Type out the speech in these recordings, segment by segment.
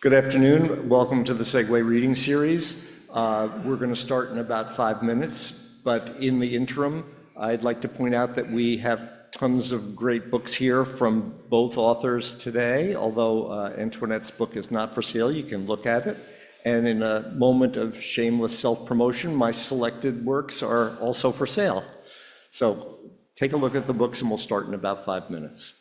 Good afternoon. Welcome to the Segue reading series. We're going to start in about 5 minutes, but in the interim, I'd like to point out that we have tons of great books here from both authors today. Although Antoinette's book is not for sale, you can look at it. And in a moment of shameless self-promotion, my selected works are also for sale. So take a look at the books and we'll start in about 5 minutes.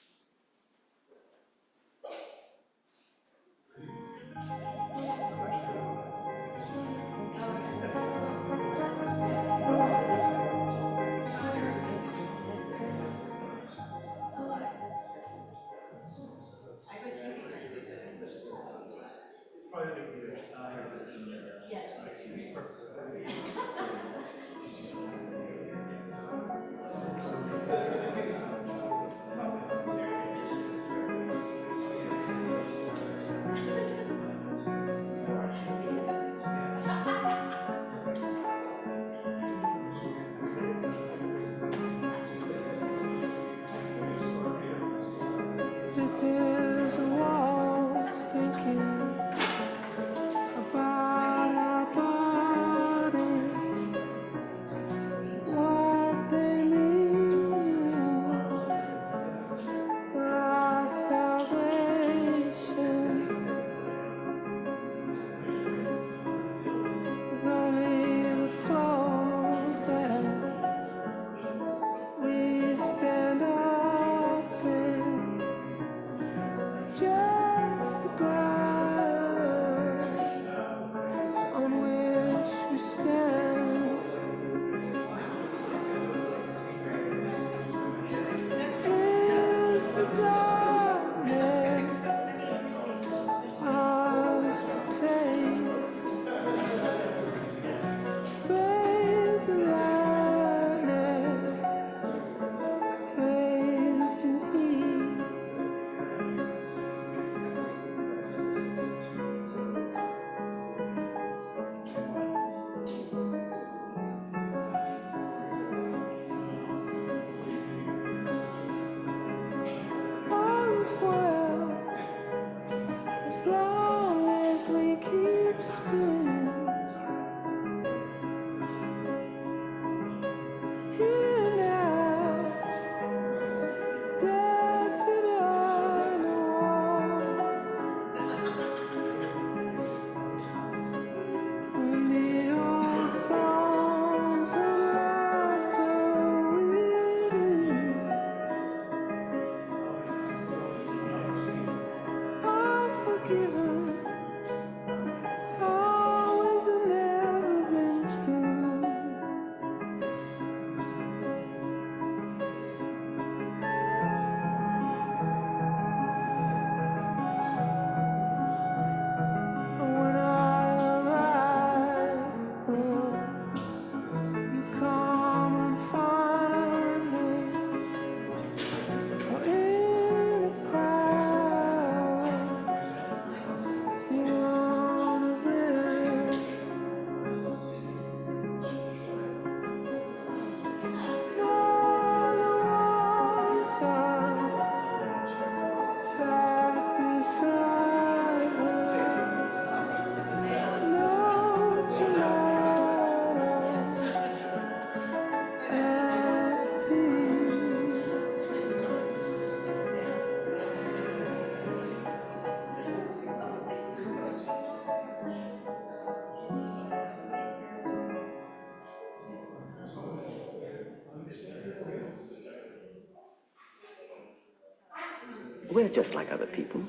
We're just like other people.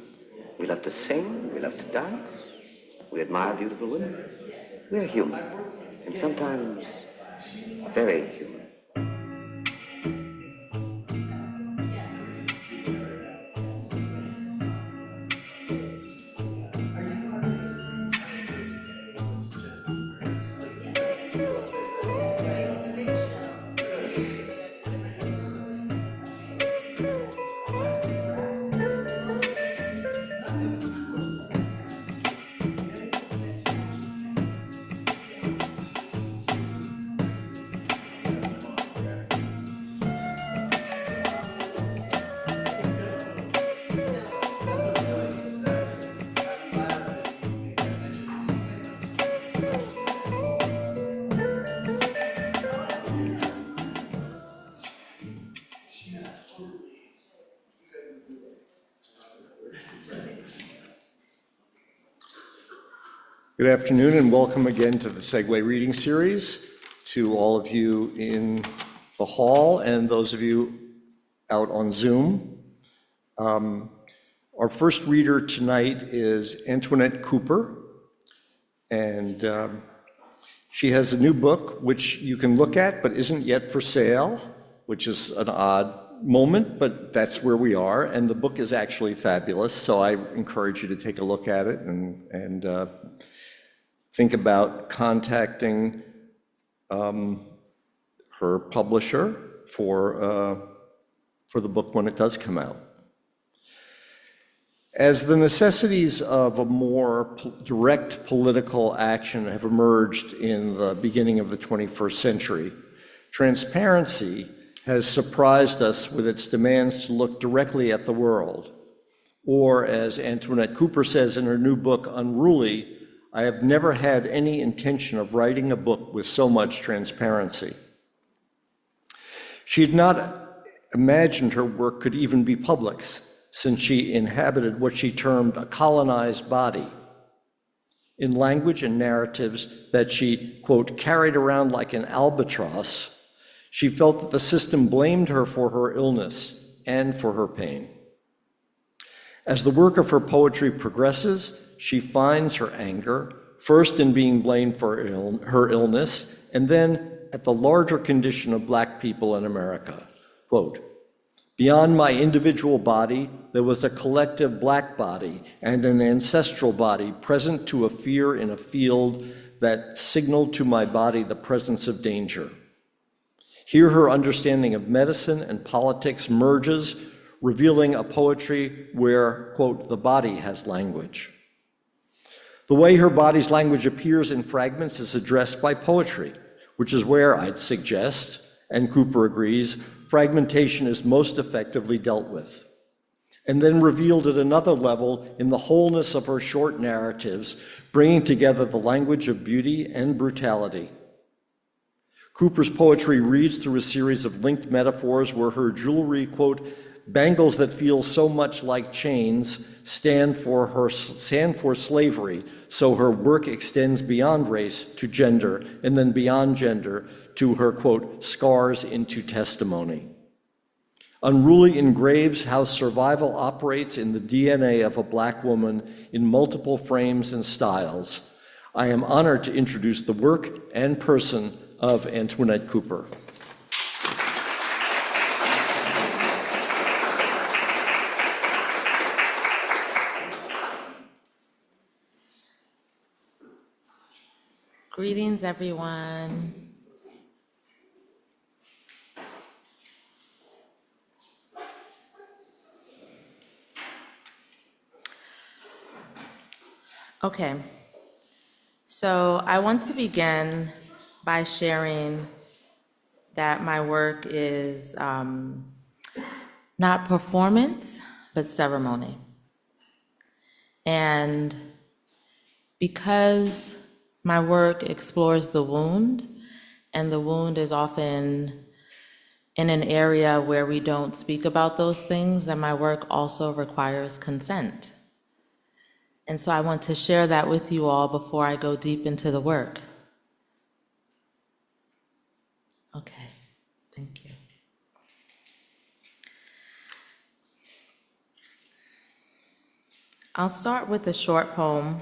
We love to sing, we love to dance, we admire beautiful women. We're human, and sometimes very human. Good afternoon and welcome again to the Segue reading series, to all of you in the hall and those of you out on Zoom. Our first reader tonight is Antoinette Cooper, and she has a new book which you can look at but isn't yet for sale, which is an odd moment, but that's where we are, and the book is actually fabulous, so I encourage you to take a look at it and think about contacting her publisher for the book when it does come out. As the necessities of a more direct political action have emerged in the beginning of the 21st century, transparency has surprised us with its demands to look directly at the world. Or, as Antoinette Cooper says in her new book, Unruly, I have never had any intention of writing a book with so much transparency. She had not imagined her work could even be public, since she inhabited what she termed a colonized body. In language and narratives that she, quote, carried around like an albatross, she felt that the system blamed her for her illness and for her pain. As the work of her poetry progresses, she finds her anger, first in being blamed for her illness, and then at the larger condition of Black people in America. Quote, beyond my individual body, there was a collective Black body and an ancestral body present to a fear in a field that signaled to my body the presence of danger. Here her understanding of medicine and politics merges, revealing a poetry where, quote, the body has language. The way her body's language appears in fragments is addressed by poetry, which is where I'd suggest, and Cooper agrees, fragmentation is most effectively dealt with, and then revealed at another level in the wholeness of her short narratives, bringing together the language of beauty and brutality. Cooper's poetry reads through a series of linked metaphors where her jewelry, quote, bangles that feel so much like chains stand for slavery, so her work extends beyond race to gender, and then beyond gender to her, quote, scars into testimony. Unruly engraves how survival operates in the DNA of a Black woman in multiple frames and styles. I am honored to introduce the work and person of Antoinette Cooper. Greetings, everyone. Okay, so I want to begin by sharing that my work is not performance, but ceremony. And because my work explores the wound, and the wound is often in an area where we don't speak about those things, then my work also requires consent. And so I want to share that with you all before I go deep into the work. Okay, thank you. I'll start with a short poem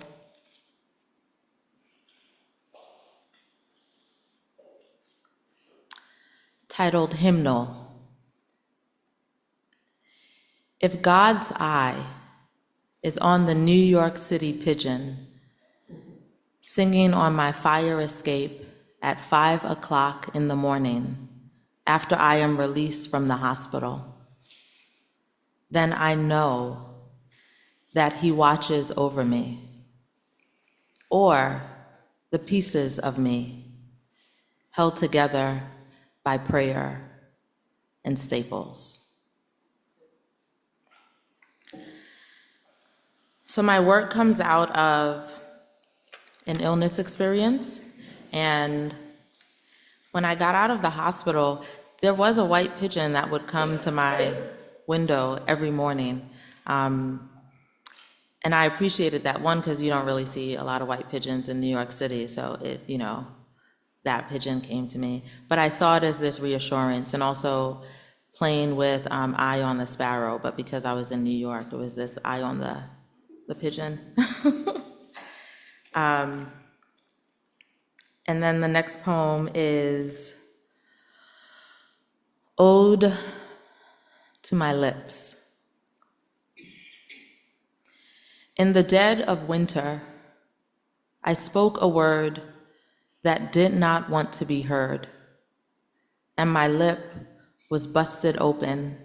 titled Hymnal. If God's eye is on the New York City pigeon, singing on my fire escape at 5 o'clock in the morning after I am released from the hospital, then I know that he watches over me, or the pieces of me held together by prayer and staples. So my work comes out of an illness experience, and when I got out of the hospital, there was a white pigeon that would come to my window every morning. And I appreciated that, one, because you don't really see a lot of white pigeons in New York City, so that pigeon came to me. But I saw it as this reassurance, and also playing with eye on the sparrow, but because I was in New York, it was this eye on the pigeon. And then the next poem is Ode to My Lips. In the dead of winter, I spoke a word that did not want to be heard, and my lip was busted open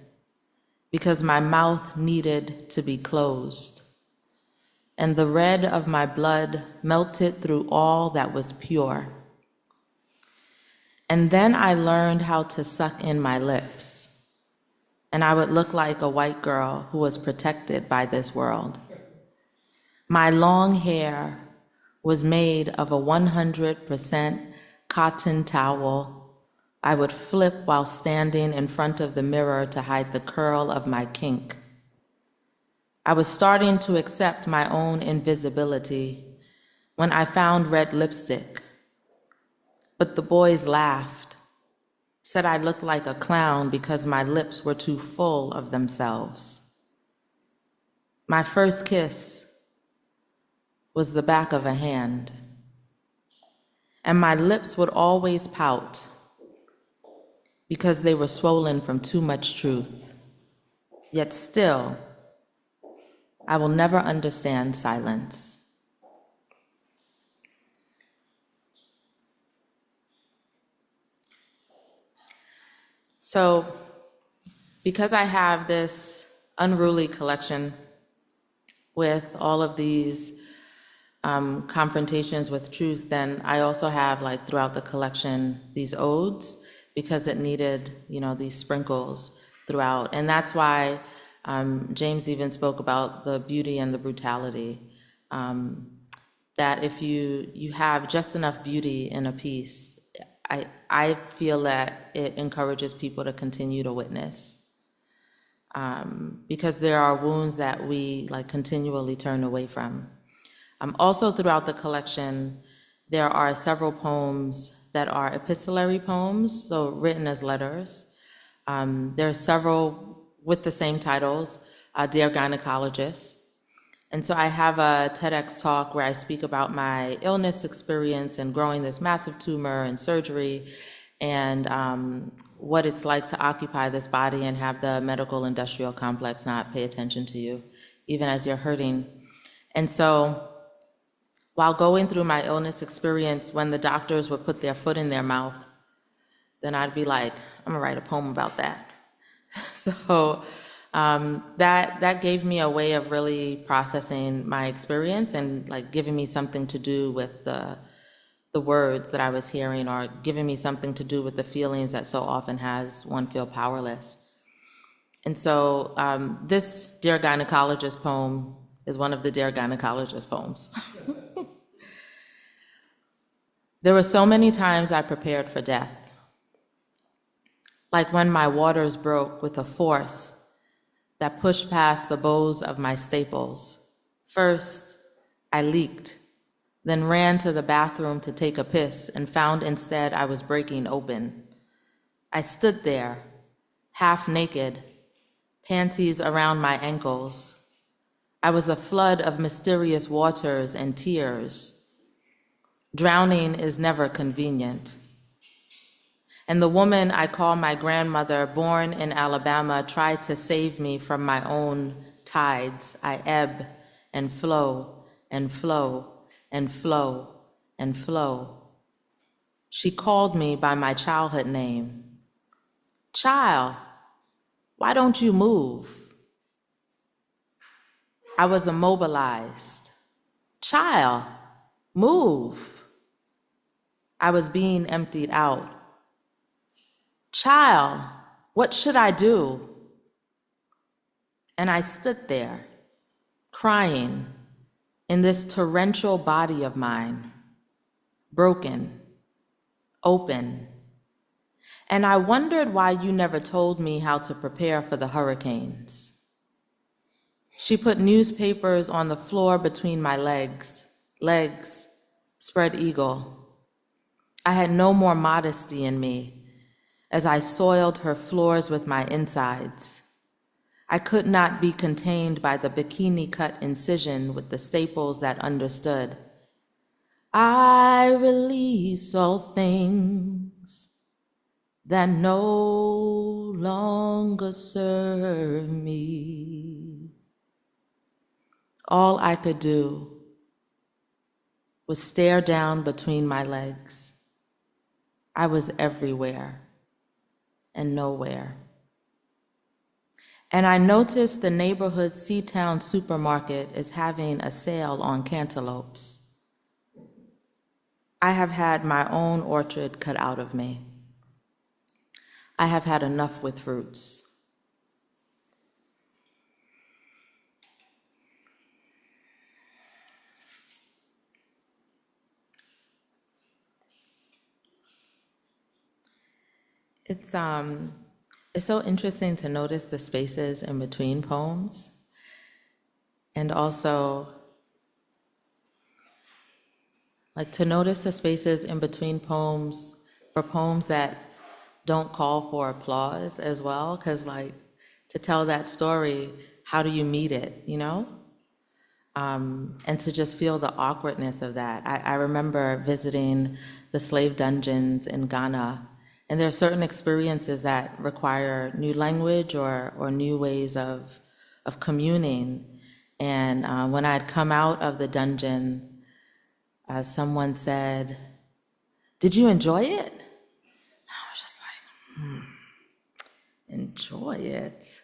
because my mouth needed to be closed, and the red of my blood melted through all that was pure. And then I learned how to suck in my lips, and I would look like a white girl who was protected by this world. My long hair was made of a 100% cotton towel I would flip while standing in front of the mirror to hide the curl of my kink. I was starting to accept my own invisibility when I found red lipstick, but the boys laughed, said I looked like a clown because my lips were too full of themselves. My first kiss was the back of a hand, and my lips would always pout because they were swollen from too much truth. Yet still, I will never understand silence. So, because I have this unruly collection with all of these confrontations with truth, then I also have, like, throughout the collection, these odes, because it needed, these sprinkles throughout. And that's why James even spoke about the beauty and the brutality, that if you have just enough beauty in a piece, I feel that it encourages people to continue to witness, because there are wounds that we continually turn away from. Also throughout the collection, there are several poems that are epistolary poems, so written as letters. There are several with the same titles, Dear Gynecologist. And so I have a TEDx talk where I speak about my illness experience and growing this massive tumor and surgery, and what it's like to occupy this body and have the medical industrial complex not pay attention to you, even as you're hurting. And so while going through my illness experience, when the doctors would put their foot in their mouth, then I'd be like, I'm gonna write a poem about that. So that gave me a way of really processing my experience and giving me something to do with the words that I was hearing, or giving me something to do with the feelings that so often has one feel powerless. And so this Dear Gynecologist poem is one of the Dear Gynecologist poems. There were so many times I prepared for death, like when my waters broke with a force that pushed past the bows of my staples. First, I leaked, then ran to the bathroom to take a piss and found instead I was breaking open. I stood there, half naked, panties around my ankles. I was a flood of mysterious waters and tears. Drowning is never convenient. And the woman I call my grandmother, born in Alabama, tried to save me from my own tides. I ebb and flow and flow and flow and flow. She called me by my childhood name. Child, why don't you move? I was immobilized. Child, move. I was being emptied out. Child, what should I do? And I stood there, crying in this torrential body of mine, broken, open. And I wondered why you never told me how to prepare for the hurricanes. She put newspapers on the floor between my legs, spread eagle. I had no more modesty in me as I soiled her floors with my insides. I could not be contained by the bikini-cut incision with the staples that understood. I release all things that no longer serve me. All I could do was stare down between my legs. I was everywhere and nowhere. And I noticed the neighborhood Seatown supermarket is having a sale on cantaloupes. I have had my own orchard cut out of me. I have had enough with fruits. It's so interesting to notice the spaces in between poems, and also like to notice the spaces in between poems for poems that don't call for applause as well, because like to tell that story, how do you meet it, you know? And to just feel the awkwardness of that. I remember visiting the slave dungeons in Ghana, and there are certain experiences that require new language or new ways of communing. And when I had come out of the dungeon, someone said, "Did you enjoy it?" I was just like, enjoy it?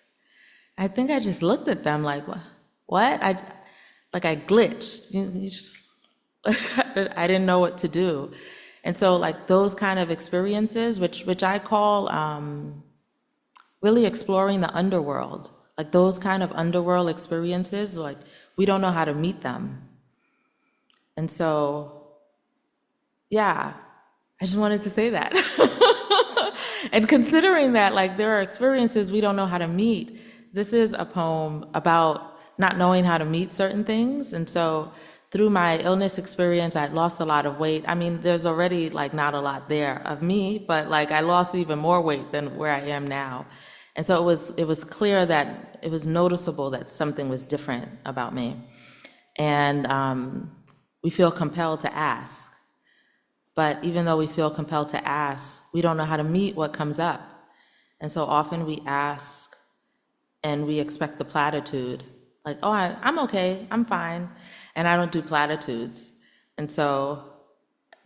I think I just looked at them like, what? I glitched. You just, I didn't know what to do. And so like those kind of experiences, which I call really exploring the underworld, like those kind of underworld experiences, like we don't know how to meet them. And so, yeah, I just wanted to say that. And considering that, like, there are experiences we don't know how to meet, this is a poem about not knowing how to meet certain things. And so through my illness experience, I lost a lot of weight. I mean, there's already like not a lot there of me, but like I lost even more weight than where I am now. And so it was clear that it was noticeable that something was different about me. And we feel compelled to ask. But even though we feel compelled to ask, we don't know how to meet what comes up. And so often we ask and we expect the platitude, like, oh, I'm okay, I'm fine. And I don't do platitudes. And so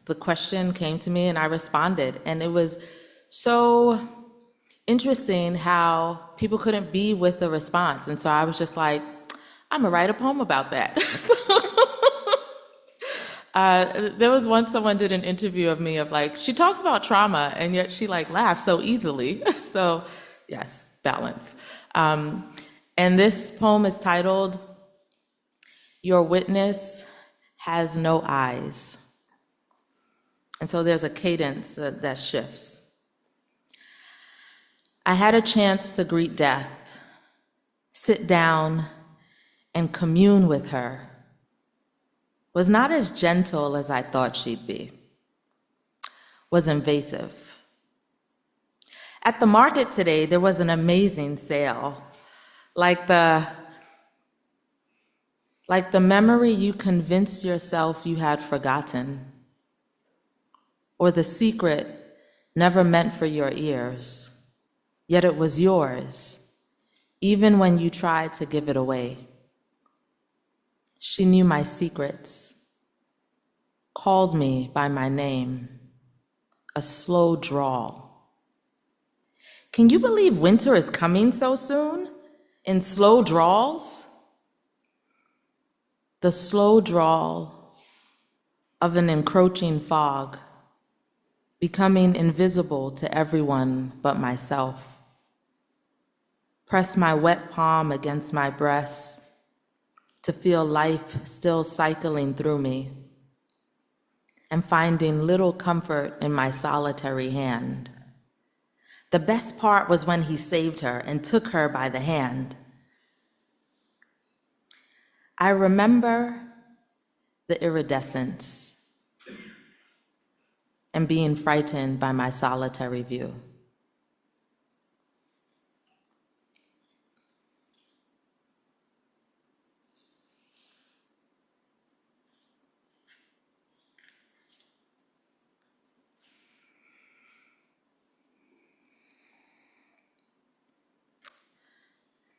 the question came to me and I responded. And it was so interesting how people couldn't be with the response. And so I was just like, I'm gonna write a poem about that. There was once someone did an interview of me of like, she talks about trauma and yet she like laughs so easily. So yes, balance. And this poem is titled, Your Witness Has No Eyes. And so there's a cadence that shifts. I had a chance to greet death, sit down and commune with her. Was not as gentle as I thought she'd be, was invasive. At the market today, there was an amazing sale, like the memory you convinced yourself you had forgotten, or the secret never meant for your ears, yet it was yours, even when you tried to give it away. She knew my secrets, called me by my name, a slow drawl. Can you believe winter is coming so soon? In slow drawls? The slow drawl of an encroaching fog, becoming invisible to everyone but myself. Press my wet palm against my breast, to feel life still cycling through me, and finding little comfort in my solitary hand. The best part was when he saved her and took her by the hand. I remember the iridescence and being frightened by my solitary view.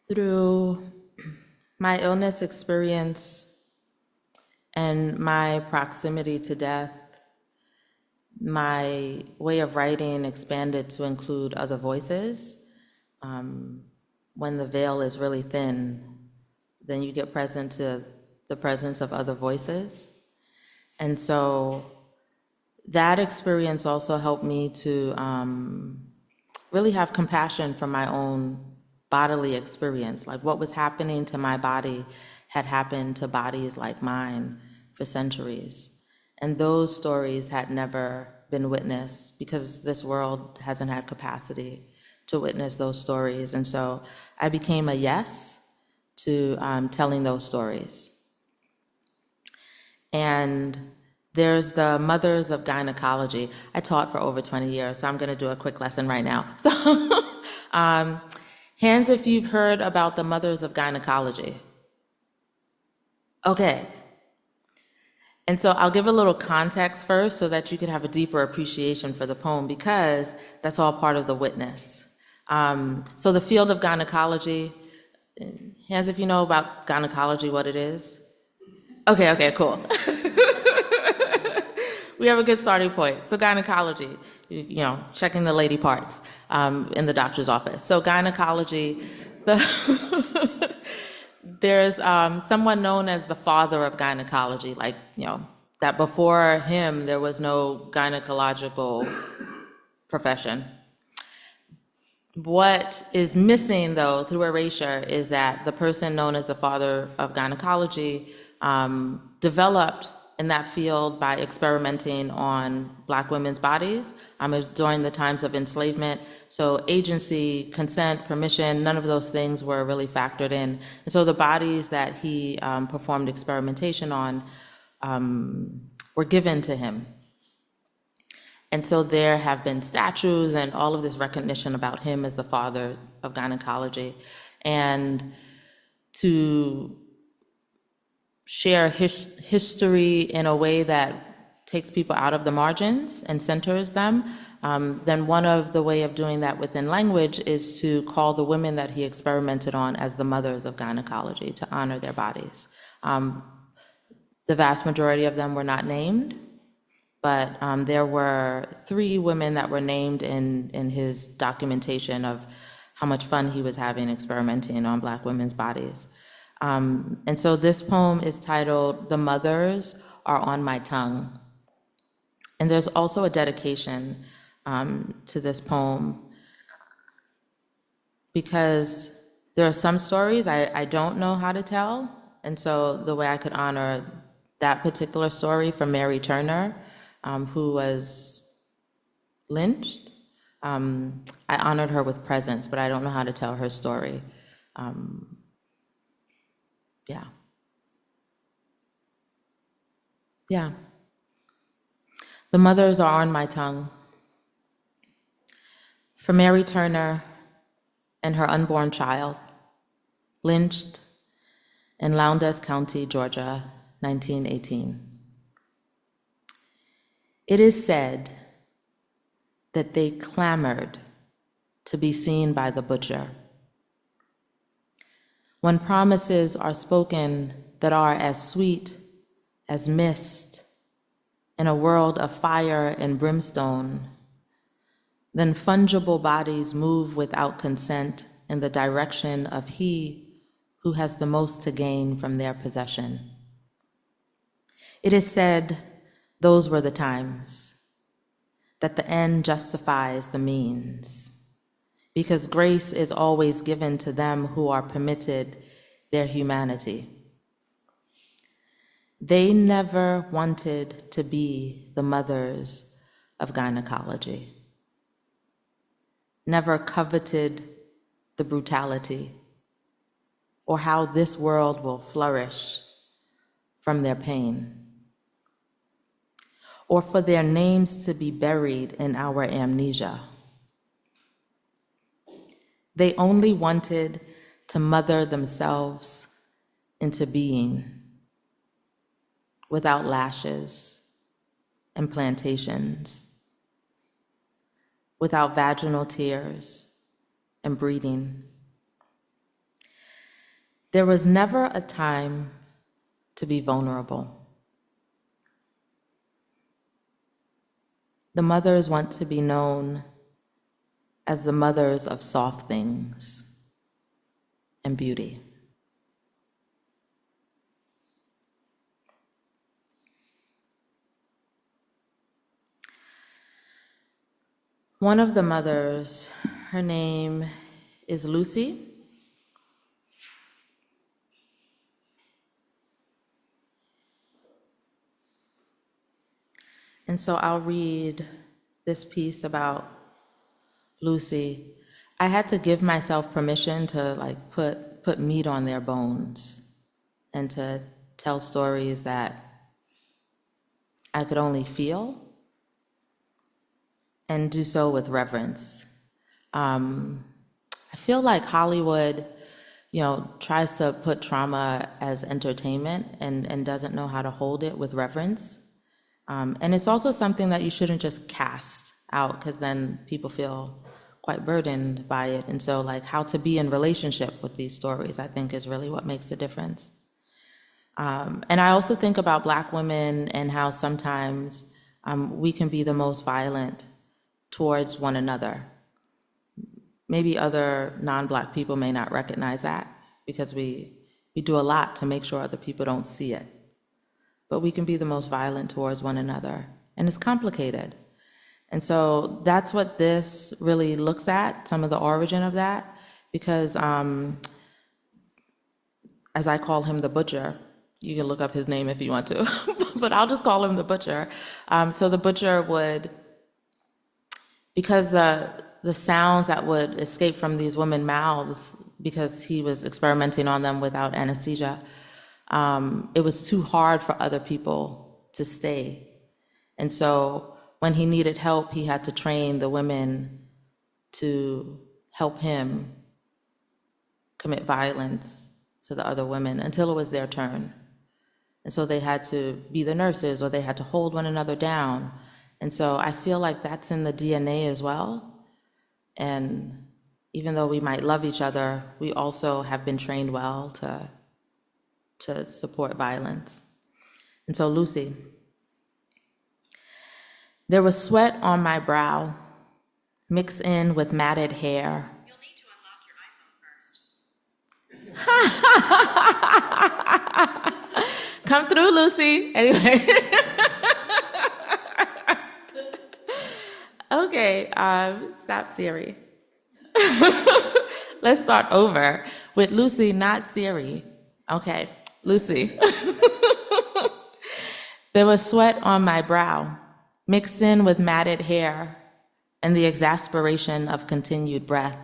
Through my illness experience and my proximity to death, my way of writing expanded to include other voices. When the veil is really thin, then you get present to the presence of other voices. And so that experience also helped me to really have compassion for my own bodily experience. Like what was happening to my body had happened to bodies like mine for centuries. And those stories had never been witnessed because this world hasn't had capacity to witness those stories. And so I became a yes to telling those stories. And there's the mothers of gynecology. I taught for over 20 years, so I'm gonna do a quick lesson right now. So, hands if you've heard about the mothers of gynecology. Okay. And so I'll give a little context first so that you can have a deeper appreciation for the poem, because that's all part of the witness. So the field of gynecology, hands if you know about gynecology, what it is. Okay, cool. We have a good starting point. So gynecology, you know, checking the lady parts in the doctor's office. So gynecology, there's someone known as the father of gynecology, like, you know, that before him there was no gynecological profession. What is missing, though, through erasure is that the person known as the father of gynecology developed in that field by experimenting on Black women's bodies. It was during the times of enslavement. So agency, consent, permission, none of those things were really factored in. And so the bodies that he performed experimentation on were given to him. And so there have been statues and all of this recognition about him as the father of gynecology. And to share history in a way that takes people out of the margins and centers them, then one of the way of doing that within language is to call the women that he experimented on as the mothers of gynecology, to honor their bodies. The vast majority of them were not named, but there were 3 women that were named in his documentation of how much fun he was having experimenting on Black women's bodies. And so this poem is titled, "The Mothers Are on My Tongue." And there's also a dedication to this poem, because there are some stories I don't know how to tell. And so the way I could honor that particular story from Mary Turner, who was lynched, I honored her with presence, but I don't know how to tell her story. Yeah. The mothers are on my tongue. For Mary Turner and her unborn child, lynched in Lowndes County, Georgia, 1918. It is said that they clamored to be seen by the butcher. When promises are spoken that are as sweet as mist in a world of fire and brimstone, then fungible bodies move without consent in the direction of he who has the most to gain from their possession. It is said those were the times, that the end justifies the means, because grace is always given to them who are permitted their humanity. They never wanted to be the mothers of gynecology, never coveted the brutality or how this world will flourish from their pain, or for their names to be buried in our amnesia. They only wanted to mother themselves into being without lashes and plantations, without vaginal tears and breeding. There was never a time to be vulnerable. The mothers want to be known as the mothers of soft things and beauty. One of the mothers, her name is Lucy. And so I'll read this piece about Lucy. I had to give myself permission to put meat on their bones and to tell stories that I could only feel and do so with reverence. I feel like Hollywood, tries to put trauma as entertainment and doesn't know how to hold it with reverence. And it's also something that you shouldn't just cast out, because then people feel quite burdened by it. And so how to be in relationship with these stories, I think, is really what makes the difference. And I also think about Black women and how sometimes we can be the most violent towards one another. Maybe other non-Black people may not recognize that, because we do a lot to make sure other people don't see it. But we can be the most violent towards one another, and it's complicated. And so that's what this really looks at, some of the origin of that, because as I call him the butcher, you can look up his name if you want to, but I'll just call him the butcher. So the butcher would, because the sounds that would escape from these women's mouths, because he was experimenting on them without anesthesia, it was too hard for other people to stay. And so when he needed help, he had to train the women to help him commit violence to the other women until it was their turn. And so they had to be the nurses, or they had to hold one another down. And so I feel like that's in the DNA as well. And even though we might love each other, we also have been trained well to support violence. And so Lucy, there was sweat on my brow, mixed in with matted hair. You'll need to unlock your iPhone first. Come through, Lucy. Anyway. Okay, stop Siri. Let's start over with Lucy, not Siri. Okay, Lucy. There was sweat on my brow, mixed in with matted hair and the exasperation of continued breath.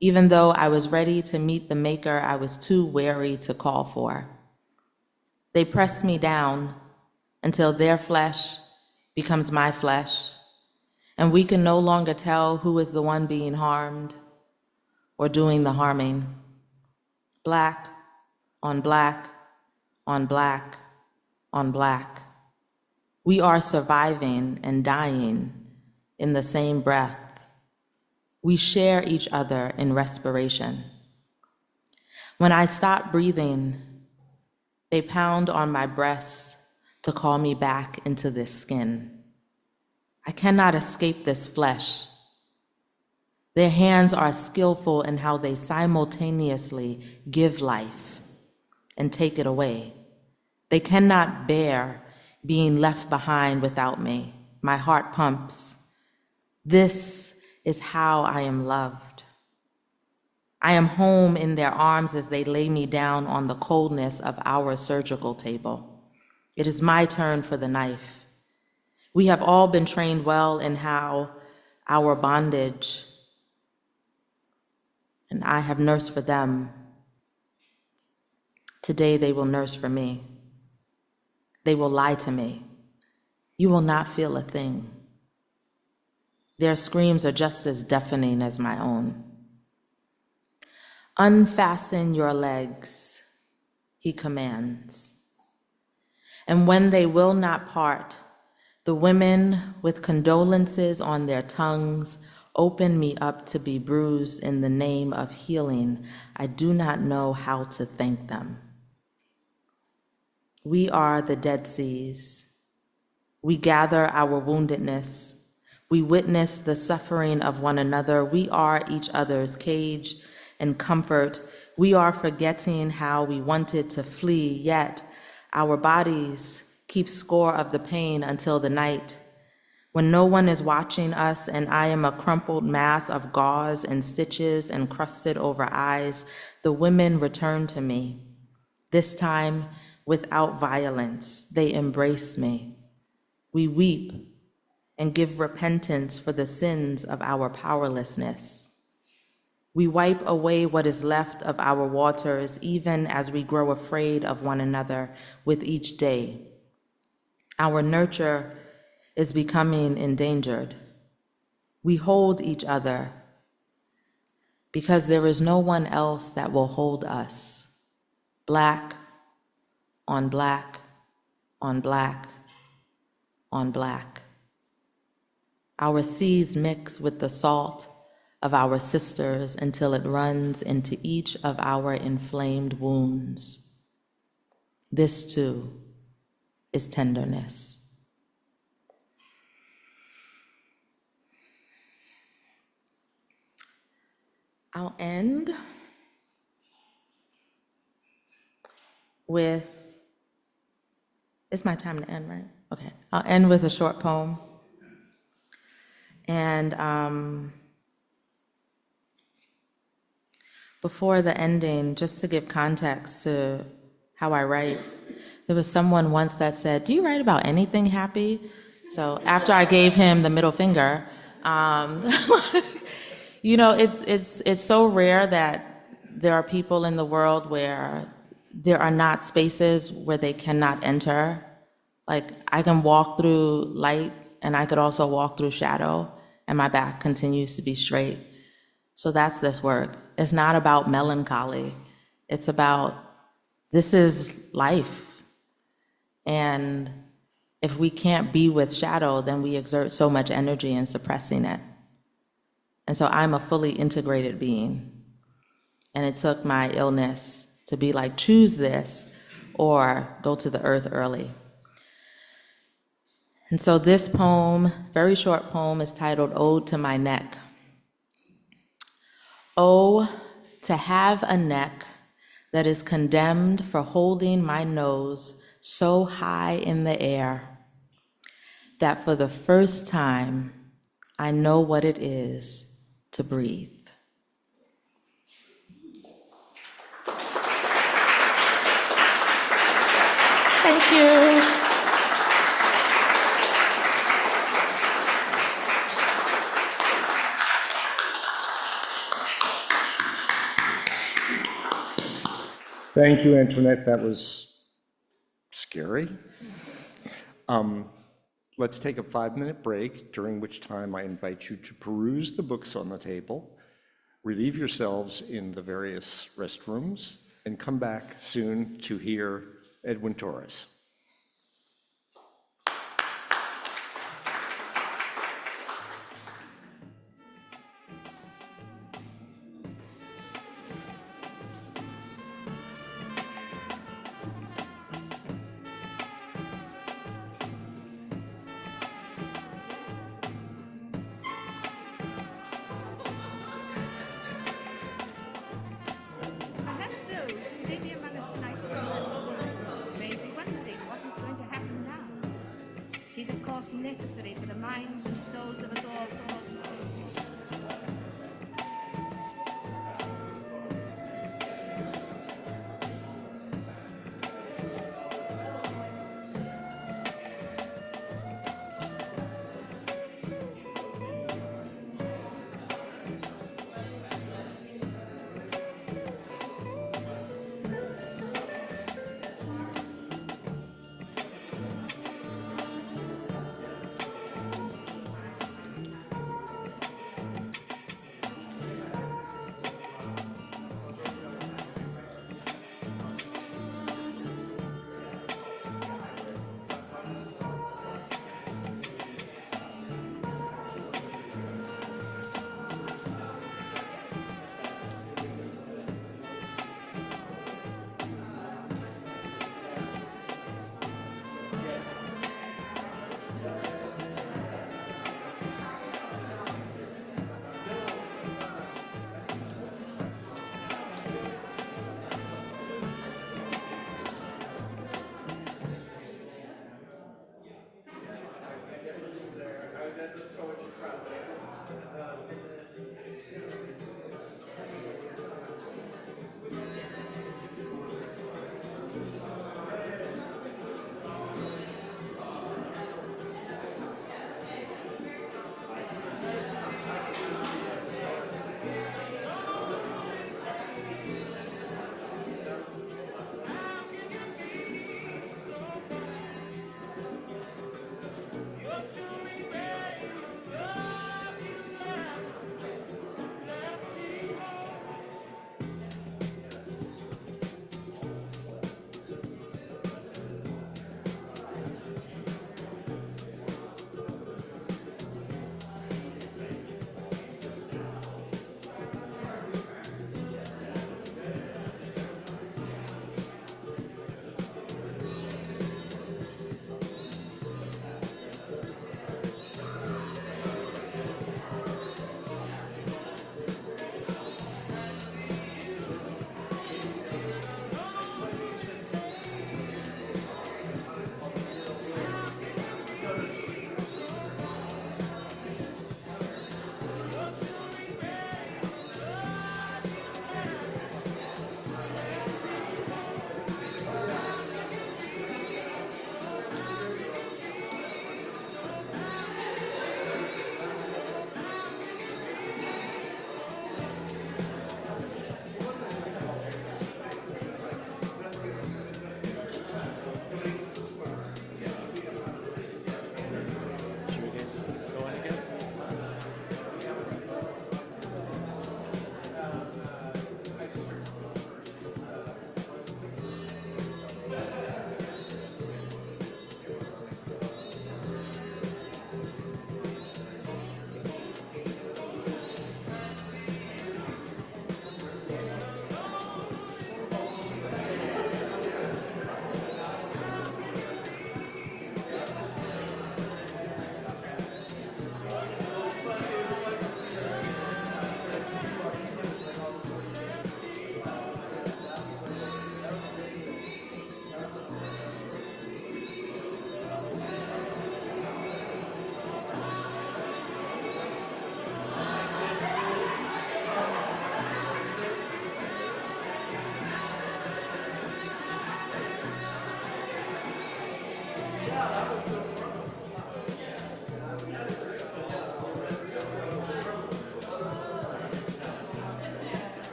Even though I was ready to meet the maker I was too wary to call for. They press me down until their flesh becomes my flesh, and we can no longer tell who is the one being harmed or doing the harming. Black on black on black on black. We are surviving and dying in the same breath. We share each other in respiration. When I stop breathing, they pound on my breast to call me back into this skin. I cannot escape this flesh. Their hands are skillful in how they simultaneously give life and take it away. They cannot bear being left behind without me. My heart pumps. This is how I am loved. I am home in their arms as they lay me down on the coldness of our surgical table. It is my turn for the knife. We have all been trained well in how our bondage, and I have nursed for them. Today they will nurse for me. they will lie to me. You will not feel a thing. Their screams are just as deafening as my own. Unfasten your legs, he commands. And when they will not part, the women with condolences on their tongues open me up to be bruised in the name of healing. I do not know how to thank them. We are the Dead Seas. We gather our woundedness. We witness the suffering of one another. We are each other's cage and comfort. We are forgetting how we wanted to flee, yet our bodies keep score of the pain until the night. When no one is watching us and I am a crumpled mass of gauze and stitches encrusted over eyes, the women return to me. This time, without violence, they embrace me. We weep and give repentance for the sins of our powerlessness. We wipe away what is left of our waters, even as we grow afraid of one another with each day. Our nurture is becoming endangered. We hold each other because there is no one else that will hold us. Black on black on black on black. Our seas mix with the salt of our sisters until it runs into each of our inflamed wounds. This too is tenderness. I'll end with, it's my time to end, right? Okay, I'll end with a short poem. And before the ending, just to give context to how I write, there was someone once that said, "Do you write about anything happy?" So after I gave him the middle finger, you know, it's so rare that there are people in the world where there are not spaces where they cannot enter. Like, I can walk through light and I could also walk through shadow, and my back continues to be straight. So that's this work. It's not about melancholy. It's about, this is life. And if we can't be with shadow, then we exert so much energy in suppressing it. And so I'm a fully integrated being. And it took my illness to be like, choose this or go to the earth early. And so this poem, very short poem, is titled Ode to My Neck. Oh, to have a neck that is condemned for holding my nose so high in the air that for the first time I know what it is to breathe. Thank you. Thank you, Antoinette. That was scary. Let's take a 5-minute break, during which time I invite you to peruse the books on the table, relieve yourselves in the various restrooms, and come back soon to hear Edwin Torres. Necessary for the minds and souls of us all.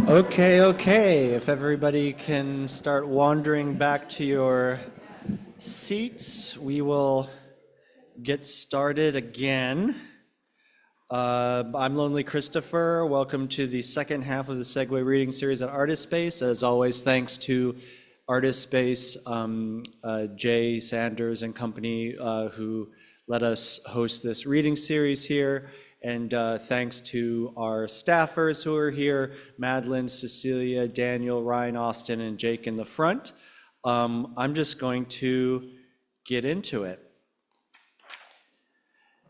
Okay, if everybody can start wandering back to your seats, we will get started again. I'm Lonely Christopher. Welcome to the second half of the Segue reading series at Artist Space. As always, thanks to Artist Space, Jay Sanders and company who let us host this reading series here. And thanks to our staffers who are here, Madeline, Cecilia, Daniel, Ryan, Austin, and Jake in the front. I'm just going to get into it.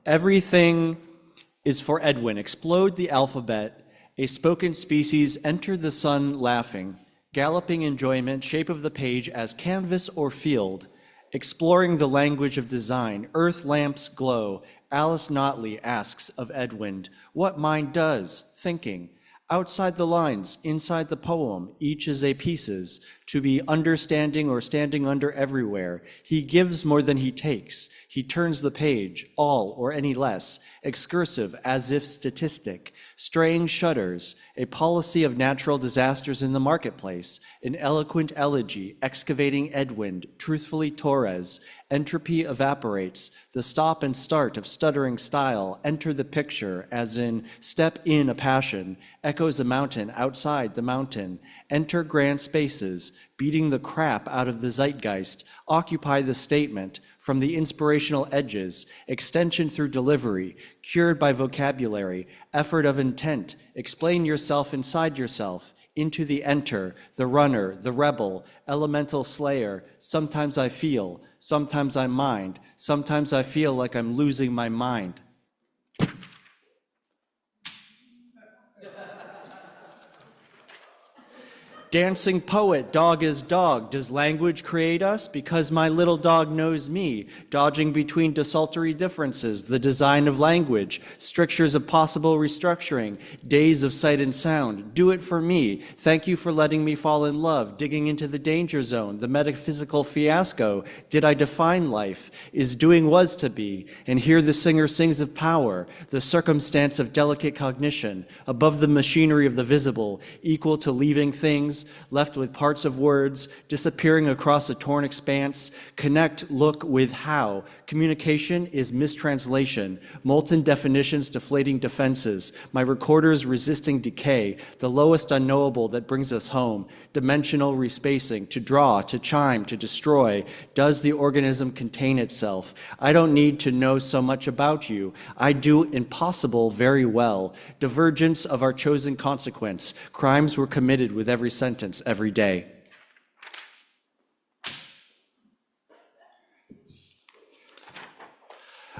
Everything is for Edwin. Explode the alphabet. A spoken species, enter the sun laughing. Galloping enjoyment, shape of the page as canvas or field. Exploring the language of design, earth lamps glow. Alice Notley asks of Edwin, what mind does? Thinking. Outside the lines, inside the poem, each is a pieces, to be understanding or standing under everywhere. He gives more than he takes. He turns the page, all or any less, excursive as if statistic, straying shutters, a policy of natural disasters in the marketplace, an eloquent elegy, excavating Edwin, truthfully Torres, entropy evaporates, the stop and start of stuttering style, enter the picture, as in step in a passion, echoes a mountain outside the mountain, enter grand spaces, beating the crap out of the zeitgeist, occupy the statement, from the inspirational edges, extension through delivery, cured by vocabulary, effort of intent, explain yourself inside yourself, into the enter, the runner, the rebel, elemental slayer, sometimes I feel, sometimes I mind, sometimes I feel like I'm losing my mind. Dancing poet, dog is dog. Does language create us? Because my little dog knows me, dodging between desultory differences, the design of language, strictures of possible restructuring, days of sight and sound. Do it for me. Thank you for letting me fall in love, digging into the danger zone, the metaphysical fiasco. Did I define life? Is doing was to be? And here the singer sings of power, the circumstance of delicate cognition, above the machinery of the visible, equal to leaving things, left with parts of words, disappearing across a torn expanse. Connect, look with how. Communication is mistranslation, molten definitions deflating defenses, my recorders resisting decay, the lowest unknowable that brings us home, dimensional respacing, to draw, to chime, to destroy. Does the organism contain itself? I don't need to know so much about you. I do impossible very well. Divergence of our chosen consequence. Crimes were committed with every sentence, every day.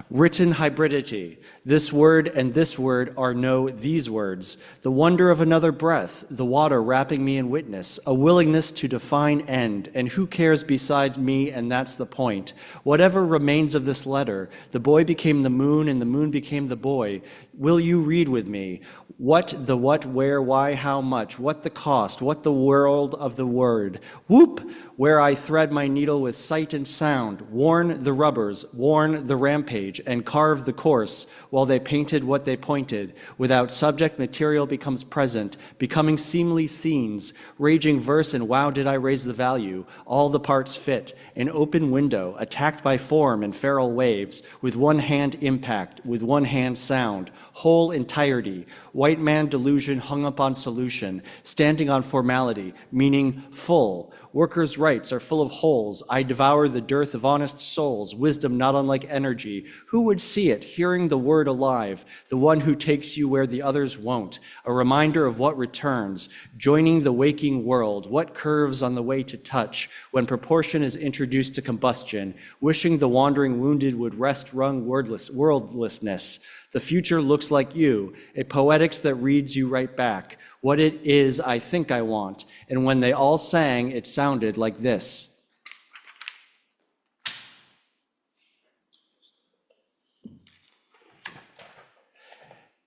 Written hybridity. This word and this word are no these words. The wonder of another breath, the water wrapping me in witness, a willingness to define end, and who cares beside me, and that's the point. Whatever remains of this letter, the boy became the moon and the moon became the boy. Will you read with me? What, the what, where, why, how much, what the cost, what the world of the word. Whoop! Where I thread my needle with sight and sound, worn the rubbers, worn the rampage, and carve the course, while they painted what they pointed. Without subject, material becomes present, becoming seemly scenes, raging verse, and wow did I raise the value, all the parts fit, an open window, attacked by form and feral waves, with one hand impact, with one hand sound, whole entirety, white man delusion hung upon solution, standing on formality, meaning full. Workers' rights are full of holes. I devour the dearth of honest souls, wisdom not unlike energy. Who would see it, hearing the word alive, the one who takes you where the others won't, a reminder of what returns, joining the waking world, what curves on the way to touch, when proportion is introduced to combustion, wishing the wandering wounded would rest wrung worldlessness. The future looks like you, a poetics that reads you right back. What it is I think I want. And when they all sang, it sounded like this.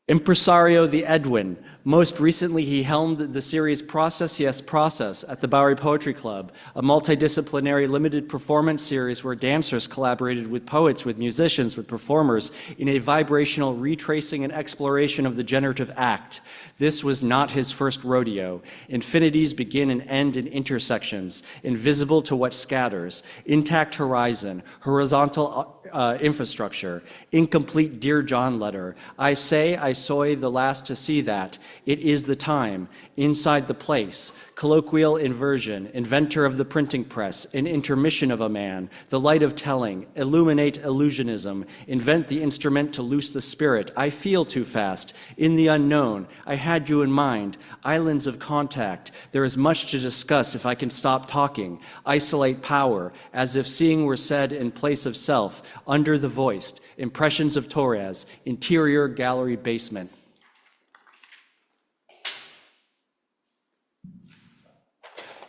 Impresario the Edwin. Most recently, he helmed the series Process, Yes, Process at the Bowery Poetry Club, a multidisciplinary limited performance series where dancers collaborated with poets, with musicians, with performers in a vibrational retracing and exploration of the generative act. This was not his first rodeo. Infinities begin and end in intersections, invisible to what scatters, intact horizon, horizontal infrastructure, incomplete Dear John letter. I say, I soy the last to see that. It is the time, inside the place, colloquial inversion, inventor of the printing press, an intermission of a man, the light of telling, illuminate illusionism, invent the instrument to loose the spirit. I feel too fast, in the unknown, I had you in mind, islands of contact. There is much to discuss if I can stop talking, isolate power, as if seeing were said in place of self, under the voiced, impressions of Torres, interior gallery basement.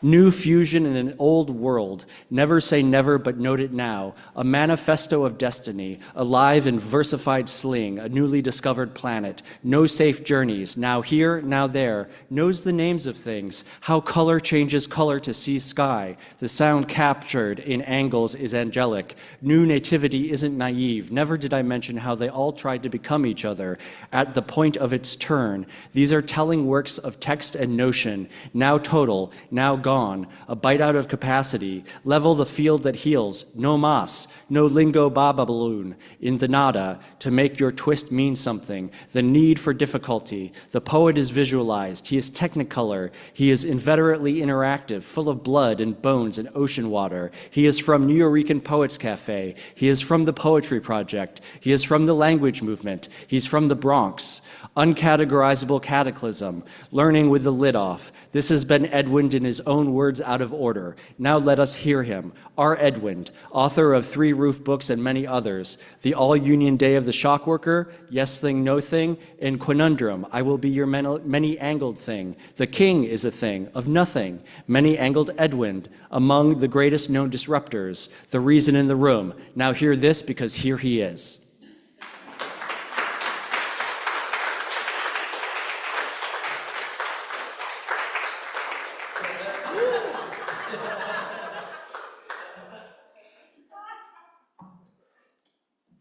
New fusion in an old world. Never say never, but note it now. A manifesto of destiny, alive in versified sling, a newly discovered planet. No safe journeys, now here, now there. Knows the names of things, how color changes color to see sky. The sound captured in angles is angelic. New nativity isn't naive. Never did I mention how they all tried to become each other at the point of its turn. These are telling works of text and notion, now total, now gone. gone, a bite out of capacity, level the field that heals, no mas, no lingo baba balloon, in the nada, to make your twist mean something, the need for difficulty. The poet is visualized, he is technicolor, he is inveterately interactive, full of blood and bones and ocean water. He is from Nuyorican Poets Cafe, he is from the Poetry Project, he is from the language movement, he's from the Bronx. Uncategorizable cataclysm, learning with the lid off. This has been Edwin in his own words out of order. Now let us hear him. Our Edwin, author of 3 Roof books and many others. The All-Union Day of the Shock Worker, Yes Thing, No Thing, and Quinundrum, I Will Be Your Many-Angled Thing. The King is a thing of nothing. Many-angled Edwin, among the greatest known disruptors. The Reason in the Room. Now hear this because here he is.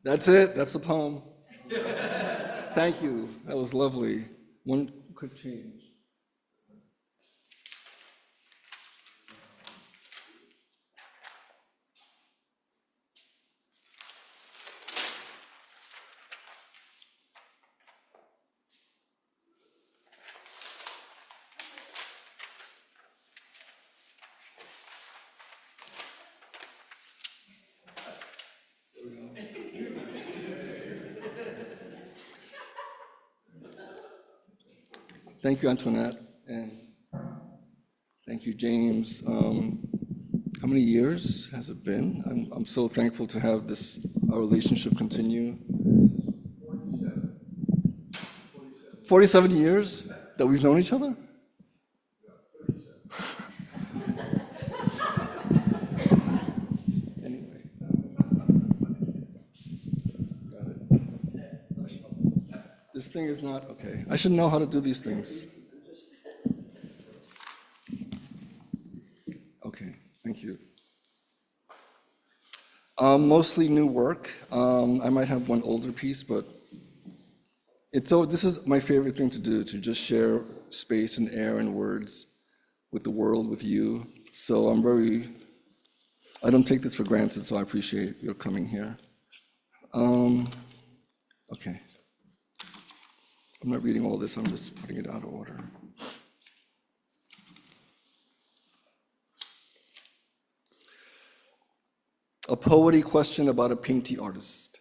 That's it. That's the poem. Thank you. That was lovely. One quick change. Thank you, Antoinette, and thank you, James. How many years has it been? I'm so thankful to have our relationship continue. 47 years that we've known each other? Anyway. Got it. This thing is not, okay. I should know how to do these things. Okay, thank you. Mostly new work. I might have one older piece, but this is my favorite thing to do, to just share space and air and words with the world, with you. So I don't take this for granted, so I appreciate your coming here. Okay. I'm not reading all this, I'm just putting it out of order. A poety question about a painty artist,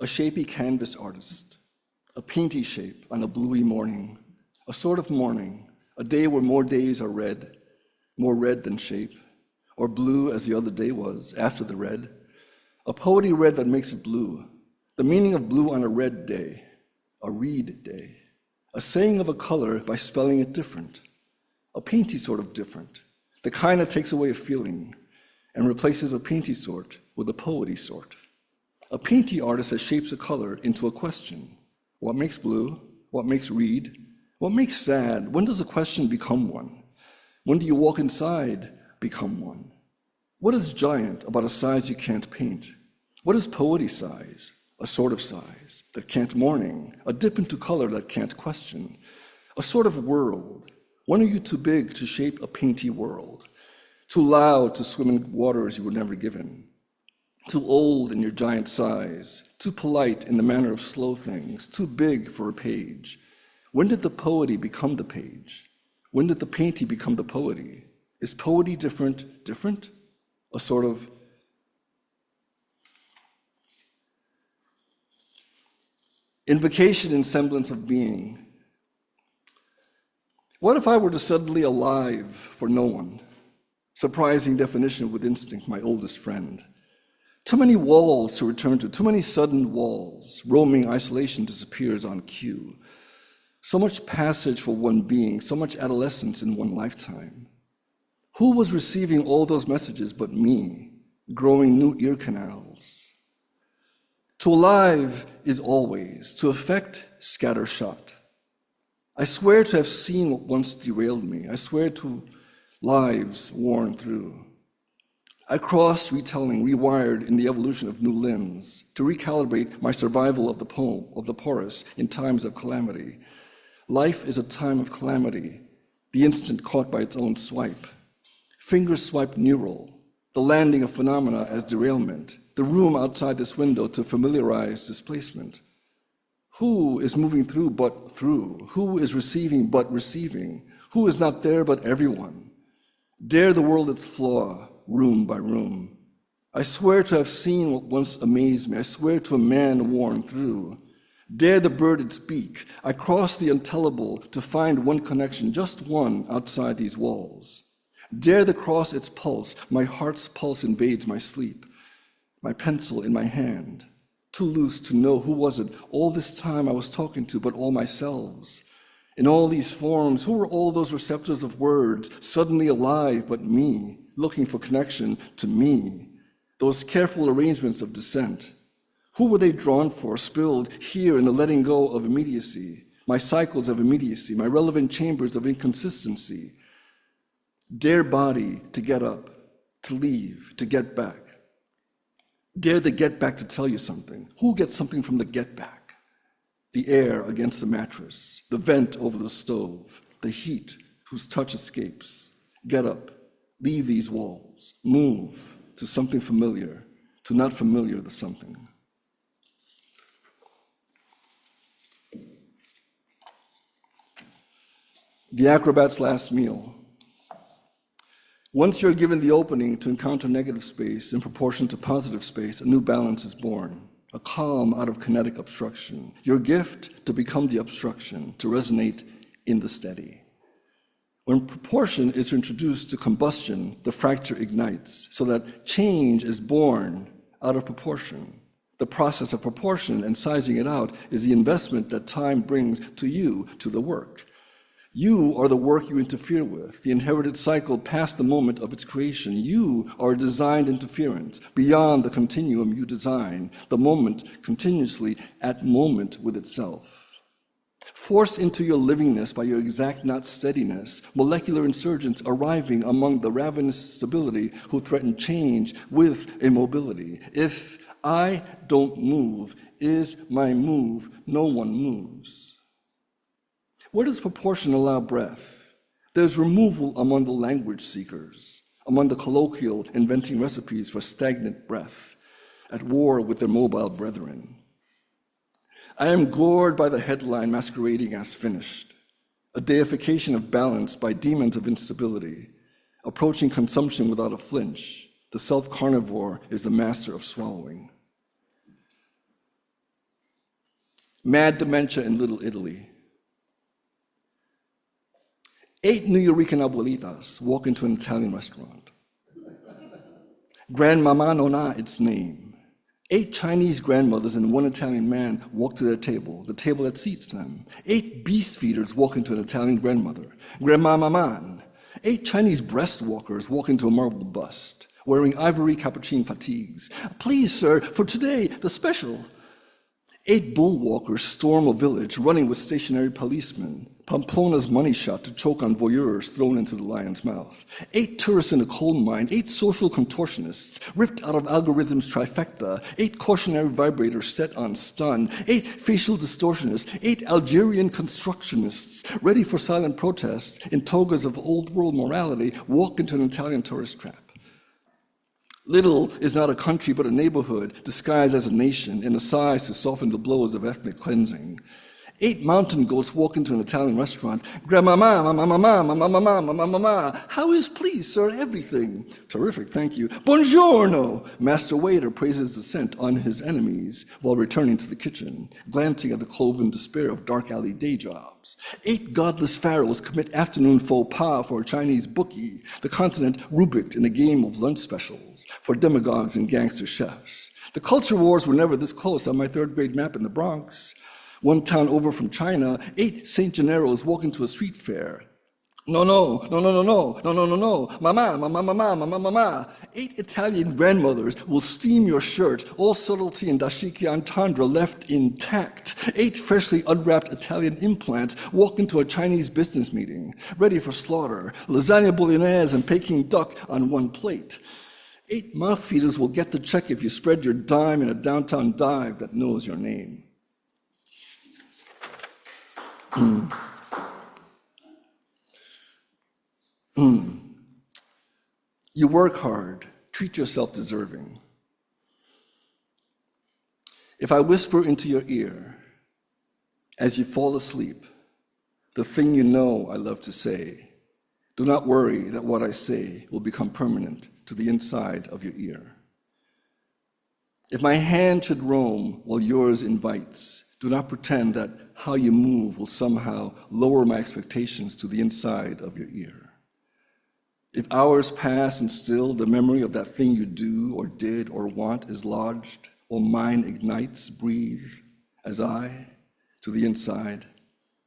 a shapy canvas artist, a painty shape on a bluey morning, a sort of morning, a day where more days are red, more red than shape, or blue as the other day was, after the red, a poety red that makes it blue, the meaning of blue on a red day, a reed day, a saying of a color by spelling it different, a painty sort of different, the kind that takes away a feeling and replaces a painty sort with a poety sort. A painty artist that shapes a color into a question. What makes blue? What makes reed? What makes sad? When does a question become one? When do you walk inside become one? What is giant about a size you can't paint? What is poety size? A sort of size that can't morning, a dip into color that can't question, a sort of world. When are you too big to shape a painty world? Too loud to swim in waters you were never given, too old in your giant size, too polite in the manner of slow things, too big for a page. When did the poety become the page? When did the painty become the poety? Is poety different? A sort of invocation in semblance of being. What if I were to suddenly alive for no one? Surprising definition with instinct, my oldest friend. Too many walls to return to, too many sudden walls. Roaming isolation disappears on cue. So much passage for one being, so much adolescence in one lifetime. Who was receiving all those messages but me, growing new ear canals? To alive is always, to affect scattershot. I swear to have seen what once derailed me. I swear to lives worn through. I crossed retelling, rewired in the evolution of new limbs to recalibrate my survival of the poem, of the porous in times of calamity. Life is a time of calamity, the instant caught by its own swipe. Fingers swipe neural, the landing of phenomena as derailment, the room outside this window to familiarize displacement. Who is moving through but through? Who is receiving but receiving? Who is not there but everyone? Dare the world its flaw, room by room. I swear to have seen what once amazed me. I swear to a man worn through. Dare the bird its beak. I cross the untellable to find one connection, just one outside these walls. Dare the cross its pulse. My heart's pulse invades my sleep. My pencil in my hand. Too loose to know who was it all this time I was talking to, but all myselves. In all these forms, who were all those receptors of words, suddenly alive but me, looking for connection to me? Those careful arrangements of dissent. Who were they drawn for, spilled here in the letting go of immediacy, my cycles of immediacy, my relevant chambers of inconsistency? Dare body to get up, to leave, to get back. Dare the get back to tell you something. Who gets something from the get back? The air against the mattress, the vent over the stove, the heat whose touch escapes. Get up, leave these walls, move to something familiar, to not familiar the something. The acrobat's last meal. Once you're given the opening to encounter negative space in proportion to positive space, a new balance is born, a calm out of kinetic obstruction. Your gift to become the obstruction, to resonate in the steady. When proportion is introduced to combustion, the fracture ignites, so that change is born out of proportion. The process of proportion and sizing it out is the investment that time brings to you, to the work. You are the work you interfere with, the inherited cycle past the moment of its creation. You are designed interference, beyond the continuum you design, the moment continuously at moment with itself. Forced into your livingness by your exact not steadiness, molecular insurgents arriving among the ravenous stability who threaten change with immobility. If I don't move, is my move, no one moves. Where does proportion allow breath? There's removal among the language seekers, among the colloquial inventing recipes for stagnant breath, at war with their mobile brethren. I am gored by the headline masquerading as finished, a deification of balance by demons of instability, approaching consumption without a flinch. The self-carnivore is the master of swallowing. Mad dementia in Little Italy. 8 New Yorican abuelitas walk into an Italian restaurant. Grandmama Nona, its name. 8 Chinese grandmothers and 1 Italian man walk to their table, the table that seats them. 8 beast feeders walk into an Italian grandmother, Grandmama Man. 8 Chinese breast walkers walk into a marble bust, wearing ivory capuchin fatigues. Please, sir, for today, the special. 8 bull walkers storm a village, running with stationary policemen. Pamplona's money shot to choke on voyeurs thrown into the lion's mouth. 8 tourists in a coal mine, 8 social contortionists ripped out of algorithm's trifecta, 8 cautionary vibrators set on stun, 8 facial distortionists, 8 Algerian constructionists ready for silent protest in togas of old world morality walk into an Italian tourist trap. Little is not a country but a neighborhood disguised as a nation in a size to soften the blows of ethnic cleansing. 8 mountain goats walk into an Italian restaurant. Grandmama, mama, mama, mama, mama, mama, mama. How is, please, sir, everything? Terrific, thank you. Buongiorno! Master waiter praises descent on his enemies while returning to the kitchen, glancing at the cloven despair of dark alley day jobs. 8 godless pharaohs commit afternoon faux pas for a Chinese bookie, the continent rubricked in a game of lunch specials for demagogues and gangster chefs. The culture wars were never this close on my 3rd grade map in the Bronx. 1 town over from China, 8 St. Gennaros walk into a street fair. No, mama, mama, mama, mama, mama. 8 Italian grandmothers will steam your shirt, all subtlety and dashiki entendre left intact. 8 freshly unwrapped Italian implants walk into a Chinese business meeting, ready for slaughter, lasagna bolognese and Peking duck on 1 plate. 8 mouth feeders will get the check if you spread your dime in a downtown dive that knows your name. You work hard, treat yourself deserving. If I whisper into your ear, as you fall asleep, the thing you know I love to say, do not worry that what I say will become permanent to the inside of your ear. If my hand should roam while yours invites, do not pretend that how you move will somehow lower my expectations to the inside of your ear. If hours pass and still the memory of that thing you do or did or want is lodged, while mine ignites, breathe as I to the inside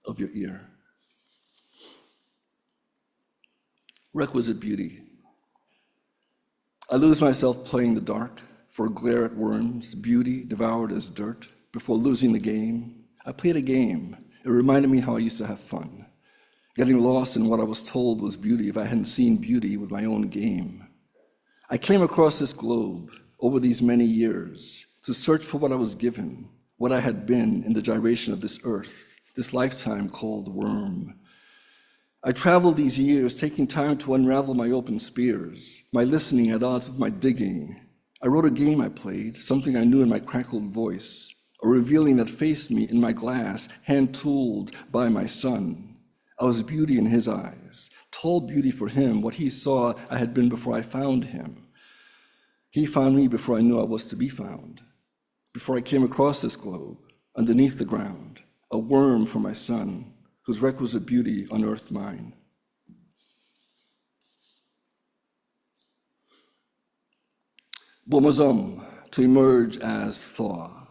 of your ear. Requisite beauty. I lose myself playing the dark, for a glare at worms, beauty devoured as dirt. Before losing the game, I played a game. It reminded me how I used to have fun, getting lost in what I was told was beauty if I hadn't seen beauty with my own game. I came across this globe over these many years to search for what I was given, what I had been in the gyration of this earth, this lifetime called worm. I traveled these years, taking time to unravel my open spears, my listening at odds with my digging. I wrote a game I played, something I knew in my crackled voice, a revealing that faced me in my glass, hand-tooled by my son. I was beauty in his eyes, tall beauty for him, what he saw I had been before I found him. He found me before I knew I was to be found, before I came across this globe, underneath the ground, a worm for my son, whose requisite beauty unearthed mine. Bomazum, to emerge as thaw.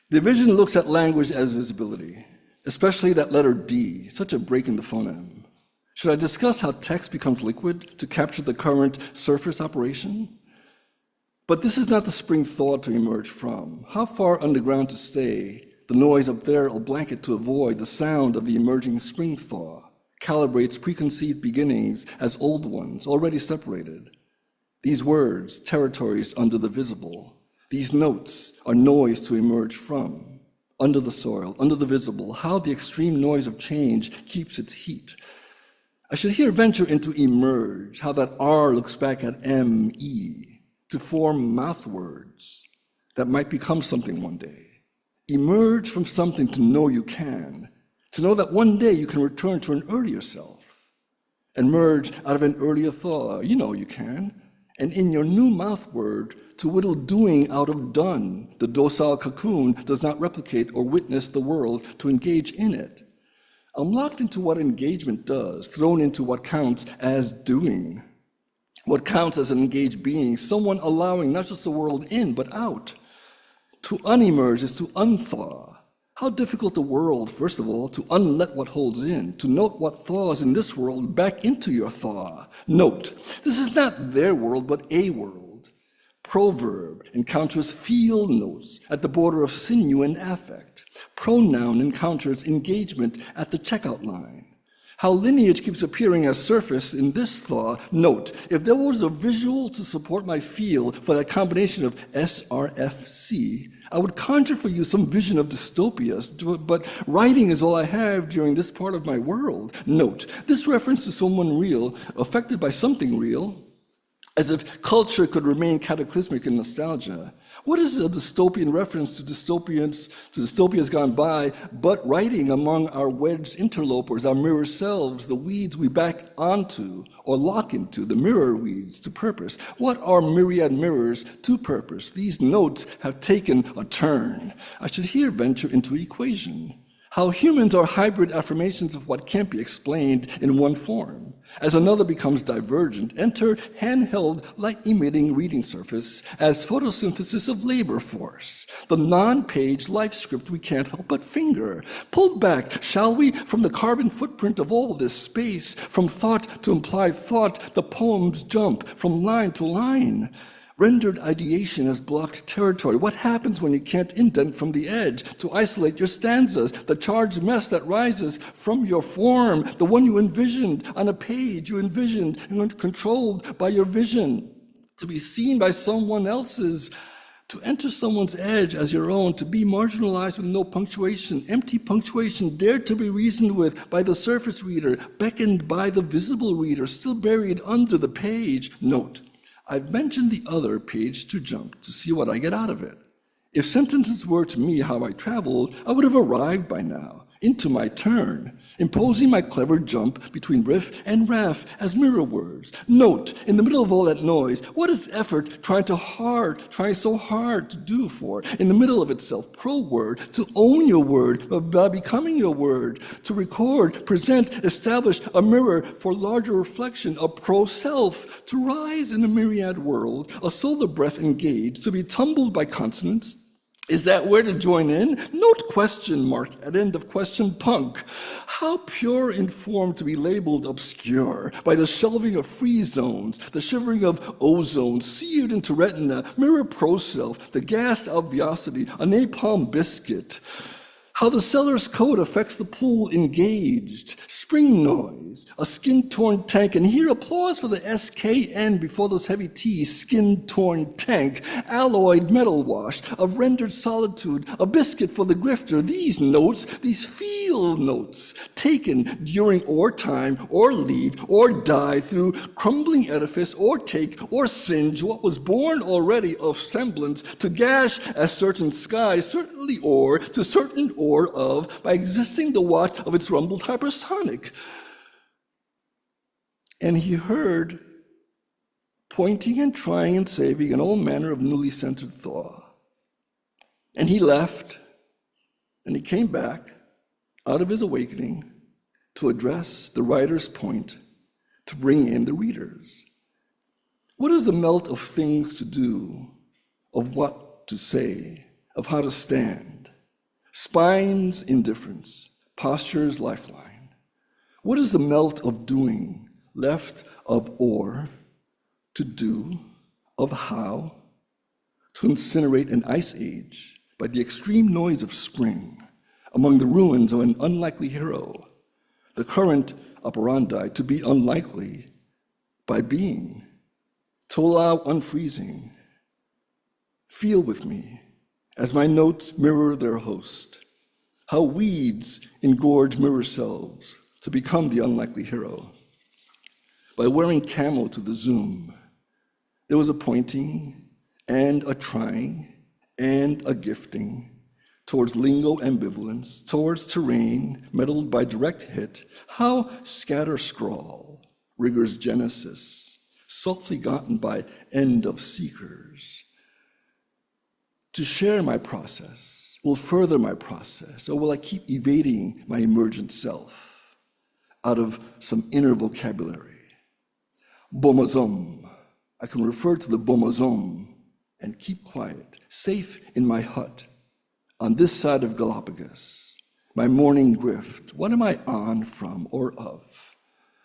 Division looks at language as visibility, especially that letter D, such a break in the phoneme. Should I discuss how text becomes liquid to capture the current surface operation? But this is not the spring thaw to emerge from. How far underground to stay? The noise up there will blanket to avoid the sound of the emerging spring thaw, calibrates preconceived beginnings as old ones, already separated. These words, territories under the visible. These notes are noise to emerge from. Under the soil, under the visible, how the extreme noise of change keeps its heat. I should here venture into emerge, how that R looks back at M-E, to form mouth words that might become something one day. Emerge from something to know you can, to know that one day you can return to an earlier self. Emerge out of an earlier thaw, you know you can, and in your new mouth word, to whittle doing out of done. The docile cocoon does not replicate or witness the world to engage in it. I'm locked into what engagement does, thrown into what counts as doing. What counts as an engaged being, someone allowing not just the world in, but out. To unemerge is to unthaw. How difficult a world, first of all, to unlet what holds in, to note what thaws in this world back into your thaw. Note, this is not their world, but a world. Proverb encounters feel notes at the border of sinew and affect. Pronoun encounters engagement at the checkout line. How lineage keeps appearing as surface in this thaw. Note, if there was a visual to support my feel for that combination of SRFC, I would conjure for you some vision of dystopias, but writing is all I have during this part of my world. Note, this reference to someone real, affected by something real, as if culture could remain cataclysmic in nostalgia. What is a dystopian reference to dystopias gone by, but writing among our wedged interlopers, our mirror selves, the weeds we back onto or lock into, the mirror weeds to purpose? What are myriad mirrors to purpose? These notes have taken a turn. I should here venture into equation. How humans are hybrid affirmations of what can't be explained in one form. As another becomes divergent, enter handheld light-emitting reading surface as photosynthesis of labor force, the non-page life script we can't help but finger. Pulled back, shall we, from the carbon footprint of all this space, from thought to implied thought, the poems jump from line to line. Rendered ideation as blocked territory. What happens when you can't indent from the edge to isolate your stanzas, the charged mess that rises from your form, the one you envisioned on a page you envisioned and controlled by your vision, to be seen by someone else's? To enter someone's edge as your own, to be marginalized with no punctuation, empty punctuation, dared to be reasoned with by the surface reader, beckoned by the visible reader, still buried under the page. Note, I've mentioned the other page to jump to see what I get out of it. If sentences were to me how I traveled, I would have arrived by now, into my turn, imposing my clever jump between riff and raff as mirror words. Note, in the middle of all that noise, what is effort trying so hard to do for? In the middle of itself, pro-word, to own your word by becoming your word, to record, present, establish a mirror for larger reflection, a pro-self, to rise in a myriad world, a solar breath engaged, to be tumbled by consonants. Is that where to join in? Note question mark at end of question punk. How pure in form to be labeled obscure by the shelving of free zones, the shivering of ozone, seared into retina, mirror pro-self, the gas obviosity, a napalm biscuit. How the seller's coat affects the pool engaged, spring noise, a skin-torn tank, and here applause for the SKN before those heavy T's, skin-torn tank, alloyed metal wash, of rendered solitude, a biscuit for the grifter. These notes, these field notes, taken during or time, or leave, or die through crumbling edifice, or take, or singe what was born already of semblance, to gash as certain skies, certainly or, to certain or of, by existing the watch of its rumbled hypersonic. And he heard pointing and trying and saving and all manner of newly centered thaw. And he left, and he came back out of his awakening to address the writer's point, to bring in the readers. What is the melt of things to do, of what to say, of how to stand? Spine's indifference, posture's lifeline. What is the melt of doing, left of or, to do, of how, to incinerate an ice age by the extreme noise of spring, among the ruins of an unlikely hero, the current operandi to be unlikely by being, to allow unfreezing. Feel with me, as my notes mirror their host, how weeds engorge mirror selves to become the unlikely hero. By wearing camo to the Zoom, there was a pointing and a trying and a gifting towards lingo ambivalence, towards terrain meddled by direct hit, how scatter scrawl, rigor's genesis, softly gotten by end of seekers. To share my process will further my process, or will I keep evading my emergent self out of some inner vocabulary? Bomazom, I can refer to the bomazom and keep quiet, safe in my hut, on this side of Galapagos, my morning grift. What am I on, from, or of?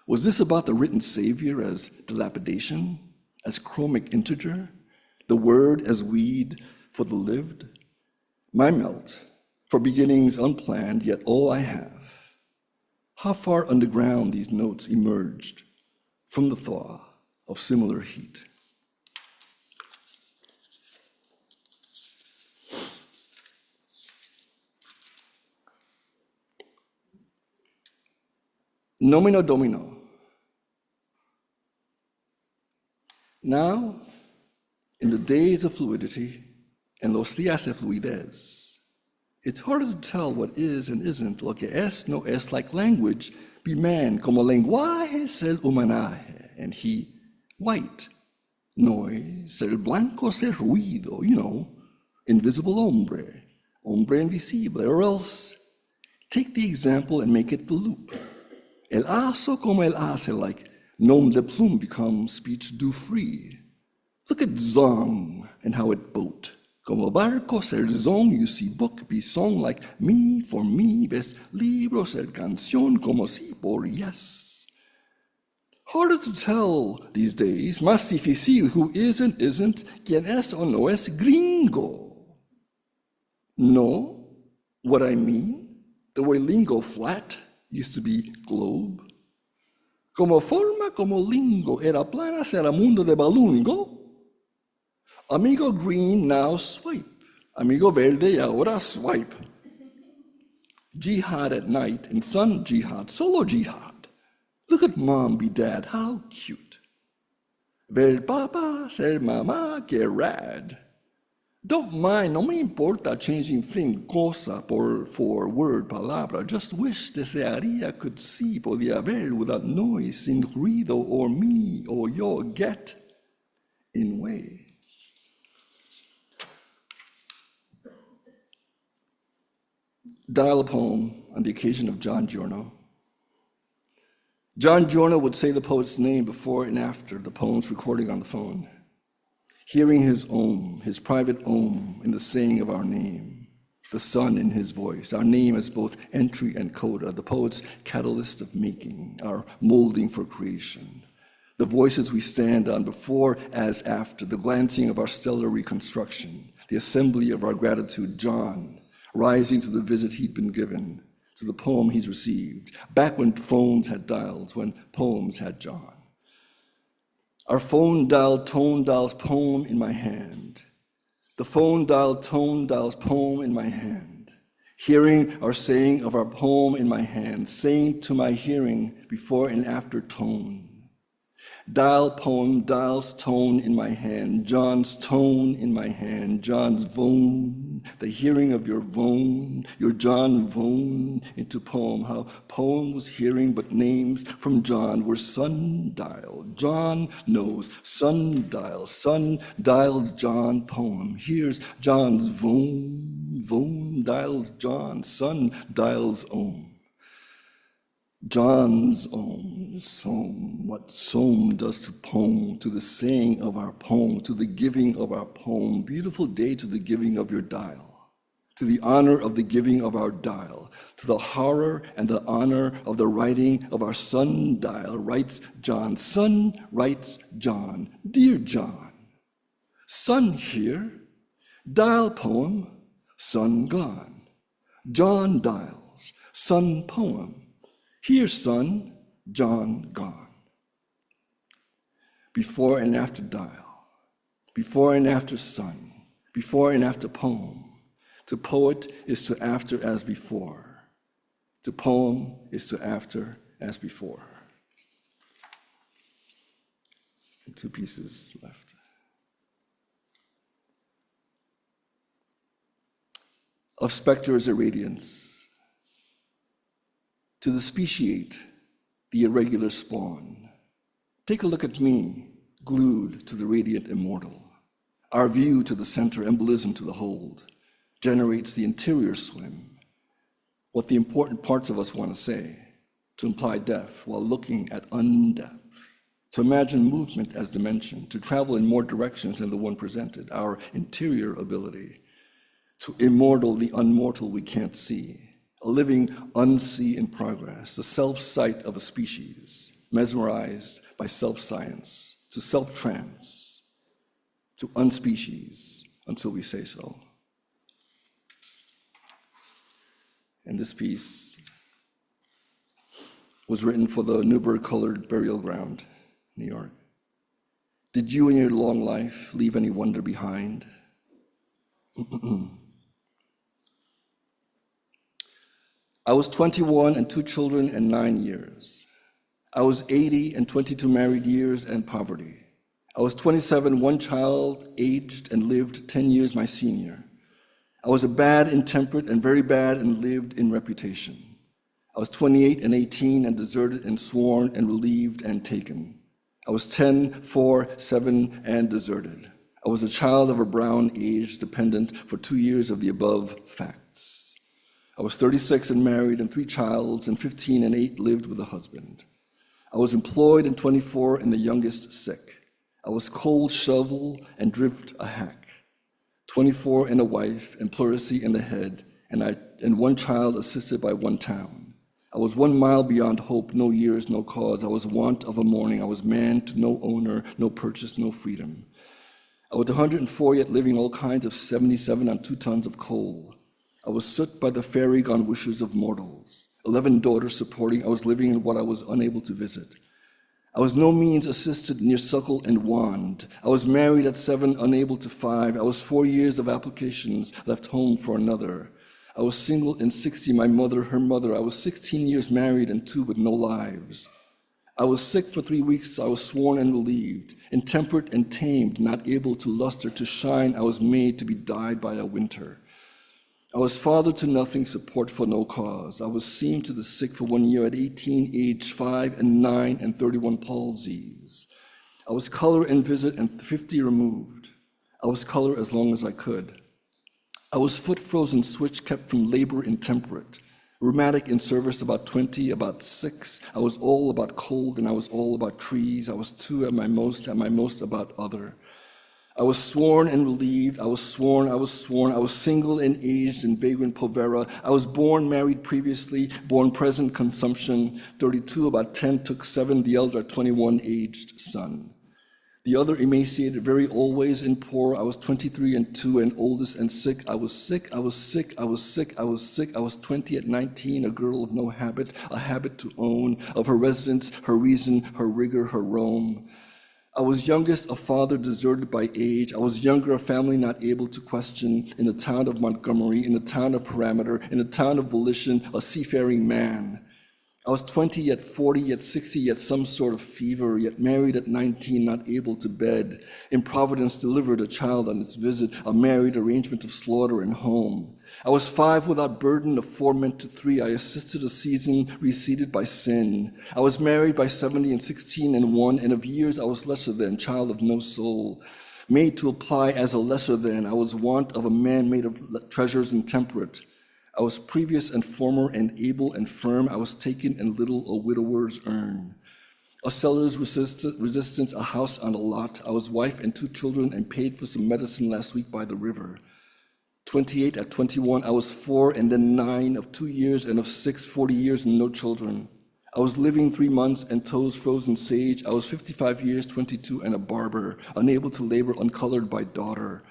Was this about the written savior as dilapidation, as chromic integer, the word as weed, for the lived, my melt, for beginnings unplanned, yet all I have. How far underground these notes emerged from the thaw of similar heat. Nomino domino. Now, in the days of fluidity, and los días de fluidez, it's harder to tell what is and isn't. Lo que es no es, like language, be man, como lenguaje ser humanaje, and he, white, noise, ser blanco, ser ruido, invisible hombre, hombre invisible, or else take the example and make it the loop. El aso como el hace, like nom de plume becomes speech do free. Look at zong and how it boat. Como barco ser zong, you see book be song like me for me, ves libro ser canción como si por yes. Harder to tell these days, más difícil, who is and isn't, quien es o no es gringo. No, what I mean, the way lingo flat used to be globe. Como forma como lingo era plana será mundo de balungo. Amigo green, now swipe. Amigo verde, ahora swipe. Jihad at night and sun jihad, solo jihad. Look at mom be dad, how cute. Ver papa, ser mama, que rad. Don't mind, no me importa changing thing, cosa for word, palabra. Just wish desearía could see, podía ver without noise, sin ruido, or me, or yo, get in way. Dial a poem on the occasion of John Giorno. John Giorno would say the poet's name before and after the poem's recording on the phone. Hearing his ohm, his private ohm, in the saying of our name, the sun in his voice, our name as both entry and coda, the poet's catalyst of making, our molding for creation, the voices we stand on before as after, the glancing of our stellar reconstruction, the assembly of our gratitude, John, rising to the visit he'd been given, to the poem he's received, back when phones had dials, when poems had John. Our phone dialed tone dials poem in my hand. The phone dialed tone dials poem in my hand. Hearing our saying of our poem in my hand, saying to my hearing before and after tone. Dial poem dials tone in my hand, John's tone in my hand, John's vone, the hearing of your vone, your John vone into poem, how poem was hearing but names from John were sundial. John knows sundial, sun dials John poem. Here's John's vone, vone dials John, sun dials ohm. John's own psalm, what psalm does to poem, to the saying of our poem, to the giving of our poem. Beautiful day to the giving of your dial, to the honor of the giving of our dial, to the horror and the honor of the writing of our sundial, writes John. Sun writes John, dear John. Sun here, dial poem, sun gone. John dials, sun poem. Here, son, John gone. Before and after dial, before and after sun, before and after poem. To poet is to after as before. To poem is to after as before. And 2 pieces left. Of specters irradiance. To the speciate, the irregular spawn. Take a look at me, glued to the radiant immortal. Our view to the center, embolism to the hold, generates the interior swim, what the important parts of us want to say, to imply depth while looking at undepth, to imagine movement as dimension, to travel in more directions than the one presented, our interior ability, to immortal the unmortal we can't see, a living unsee in progress, the self-sight of a species, mesmerized by self-science, to self-trance, to unspecies until we say so. And this piece was written for the Newburgh-colored burial ground, New York. Did you in your long life leave any wonder behind? I was 21 and 2 children and 9 years. I was 80 and 22 married years and poverty. I was 27, 1 child, aged and lived 10 years my senior. I was a bad intemperate and very bad and lived in reputation. I was 28 and 18 and deserted and sworn and relieved and taken. I was 10, 4, 7 and deserted. I was a child of a brown age dependent for 2 years of the above facts. I was 36 and married and 3 childs, and 15 and 8 lived with a husband. I was employed and 24 and the youngest sick. I was cold shovel and drift a hack. 24 and a wife and pleurisy in the head, and 1 child assisted by 1 town. I was 1 mile beyond hope, no years, no cause. I was want of a morning. I was man to no owner, no purchase, no freedom. I was 104 yet living all kinds of 77 on 2 tons of coal. I was soot by the ferry gone wishes of mortals. 11 daughters supporting, I was living in what I was unable to visit. I was no means assisted near suckle and wand. I was married at 7, unable to 5. I was 4 years of applications, left home for another. I was single in 60, my mother, her mother. I was 16 years married and 2 with no lives. I was sick for 3 weeks, I was sworn and relieved. Intemperate and tamed, not able to luster, to shine, I was made to be dyed by a winter. I was father to nothing, support for no cause. I was seamed to the sick for 1 year at 18, aged 5 and 9 and 31 palsies. I was color and visit and 50 removed. I was color as long as I could. I was foot frozen switch kept from labor intemperate. Rheumatic in service about 20, about 6. I was all about cold and I was all about trees. I was 2 at my most about other. I was sworn and relieved, I was sworn, I was single and aged in vagrant povera. I was born married previously, born present consumption, 32, about 10, took 7, the elder 21, aged son. The other emaciated, very always and poor. I was 23 and 2 and oldest and sick. I was sick, I was sick, I was sick, I was sick. I was 20 at 19, a girl of no habit, a habit to own, of her residence, her reason, her rigor, her roam. I was youngest, a father deserted by age. I was younger, a family not able to question. In the town of Montgomery, in the town of Parameter, in the town of Volition, a seafaring man. I was 20, yet 40, yet 60, yet some sort of fever, yet married at 19, not able to bed. Improvidence delivered a child on its visit, a married arrangement of slaughter and home. I was 5 without burden, of 4 meant to 3. I assisted a season receded by sin. I was married by 70 and 16 and 1, and of years I was lesser than, child of no soul. Made to apply as a lesser than, I was want of a man made of treasures and temperate. I was previous and former and able and firm. I was taken and little a widower's urn. A seller's resistance, a house on a lot. I was wife and 2 children and paid for some medicine last week by the river. 28 at 21, I was 4 and then 9, of 2 years and of 6, 40 years and no children. I was living 3 months and toes frozen sage. I was 55 years, 22 and a barber, unable to labor, uncolored by daughter.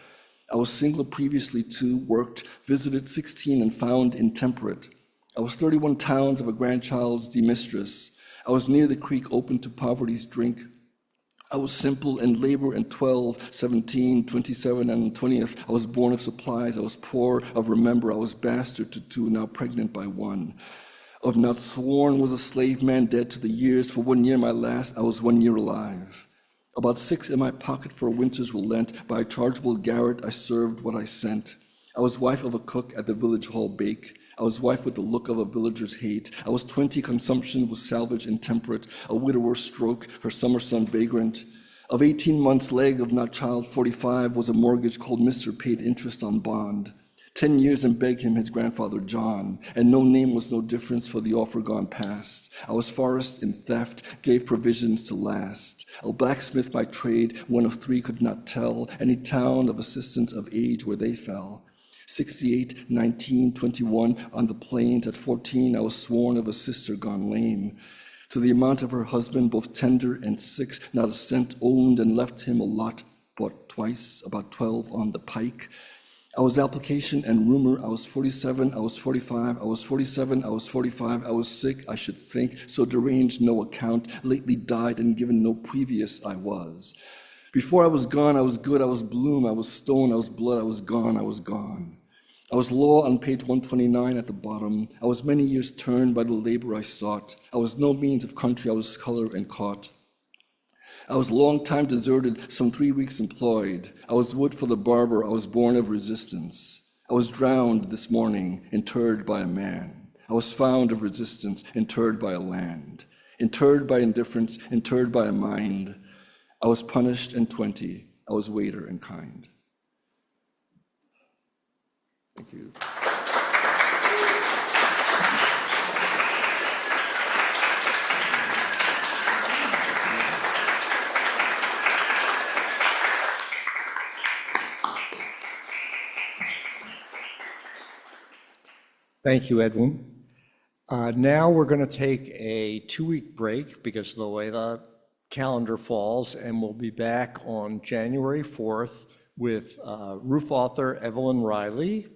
I was single previously 2, worked, visited 16 and found intemperate. I was 31 towns of a grandchild's demistress. I was near the creek, open to poverty's drink. I was simple and labor and 12, 17, 27 and 20th. I was born of supplies. I was poor of remember. I was bastard to 2, now pregnant by 1. Of not sworn was a slave man dead to the years. For 1 year my last, I was 1 year alive. About 6 in my pocket for a winter's relent. By a chargeable garret I served what I sent. I was wife of a cook at the village hall bake. I was wife with the look of a villager's hate. I was 20, consumption was salvage intemperate. A widower stroke, her summer son vagrant. Of 18 months leg of not child, 45 was a mortgage called Mr. paid interest on bond. 10 years and beg him his grandfather John, and no name was no difference for the offer gone past. I was forest in theft, gave provisions to last. A blacksmith by trade, 1 of 3 could not tell, any town of assistance of age where they fell. 68, 19, 21, on the plains at 14, I was sworn of a sister gone lame. To the amount of her husband, both tender and 6, not a cent owned and left him a lot, bought twice, about 12 on the pike. I was application and rumor. I was 47, I was 45, I was 47, I was 45, I was sick, I should think, so deranged no account, lately died and given no previous I was. Before I was gone, I was good, I was bloom, I was stone, I was blood, I was gone, I was gone. I was law on page 129 at the bottom. I was many years turned by the labor I sought. I was no means of country, I was color and caught. I was long time deserted, some 3 weeks employed. I was wood for the barber, I was born of resistance. I was drowned this morning, interred by a man. I was found of resistance, interred by a land. Interred by indifference, interred by a mind. I was punished and 20, I was waiter and kind. Thank you. Thank you, Edwin. Now we're going to take a 2-week break because of the way the calendar falls, and we'll be back on January 4th with roof author Evelyn Riley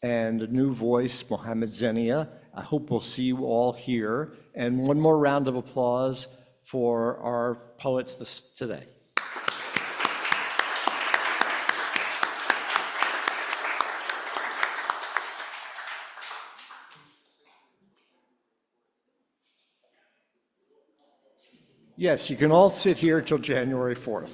and a new voice, Mohammed Zenia. I hope we'll see you all here. And one more round of applause for our poets today. Yes, you can all sit here till January 4th.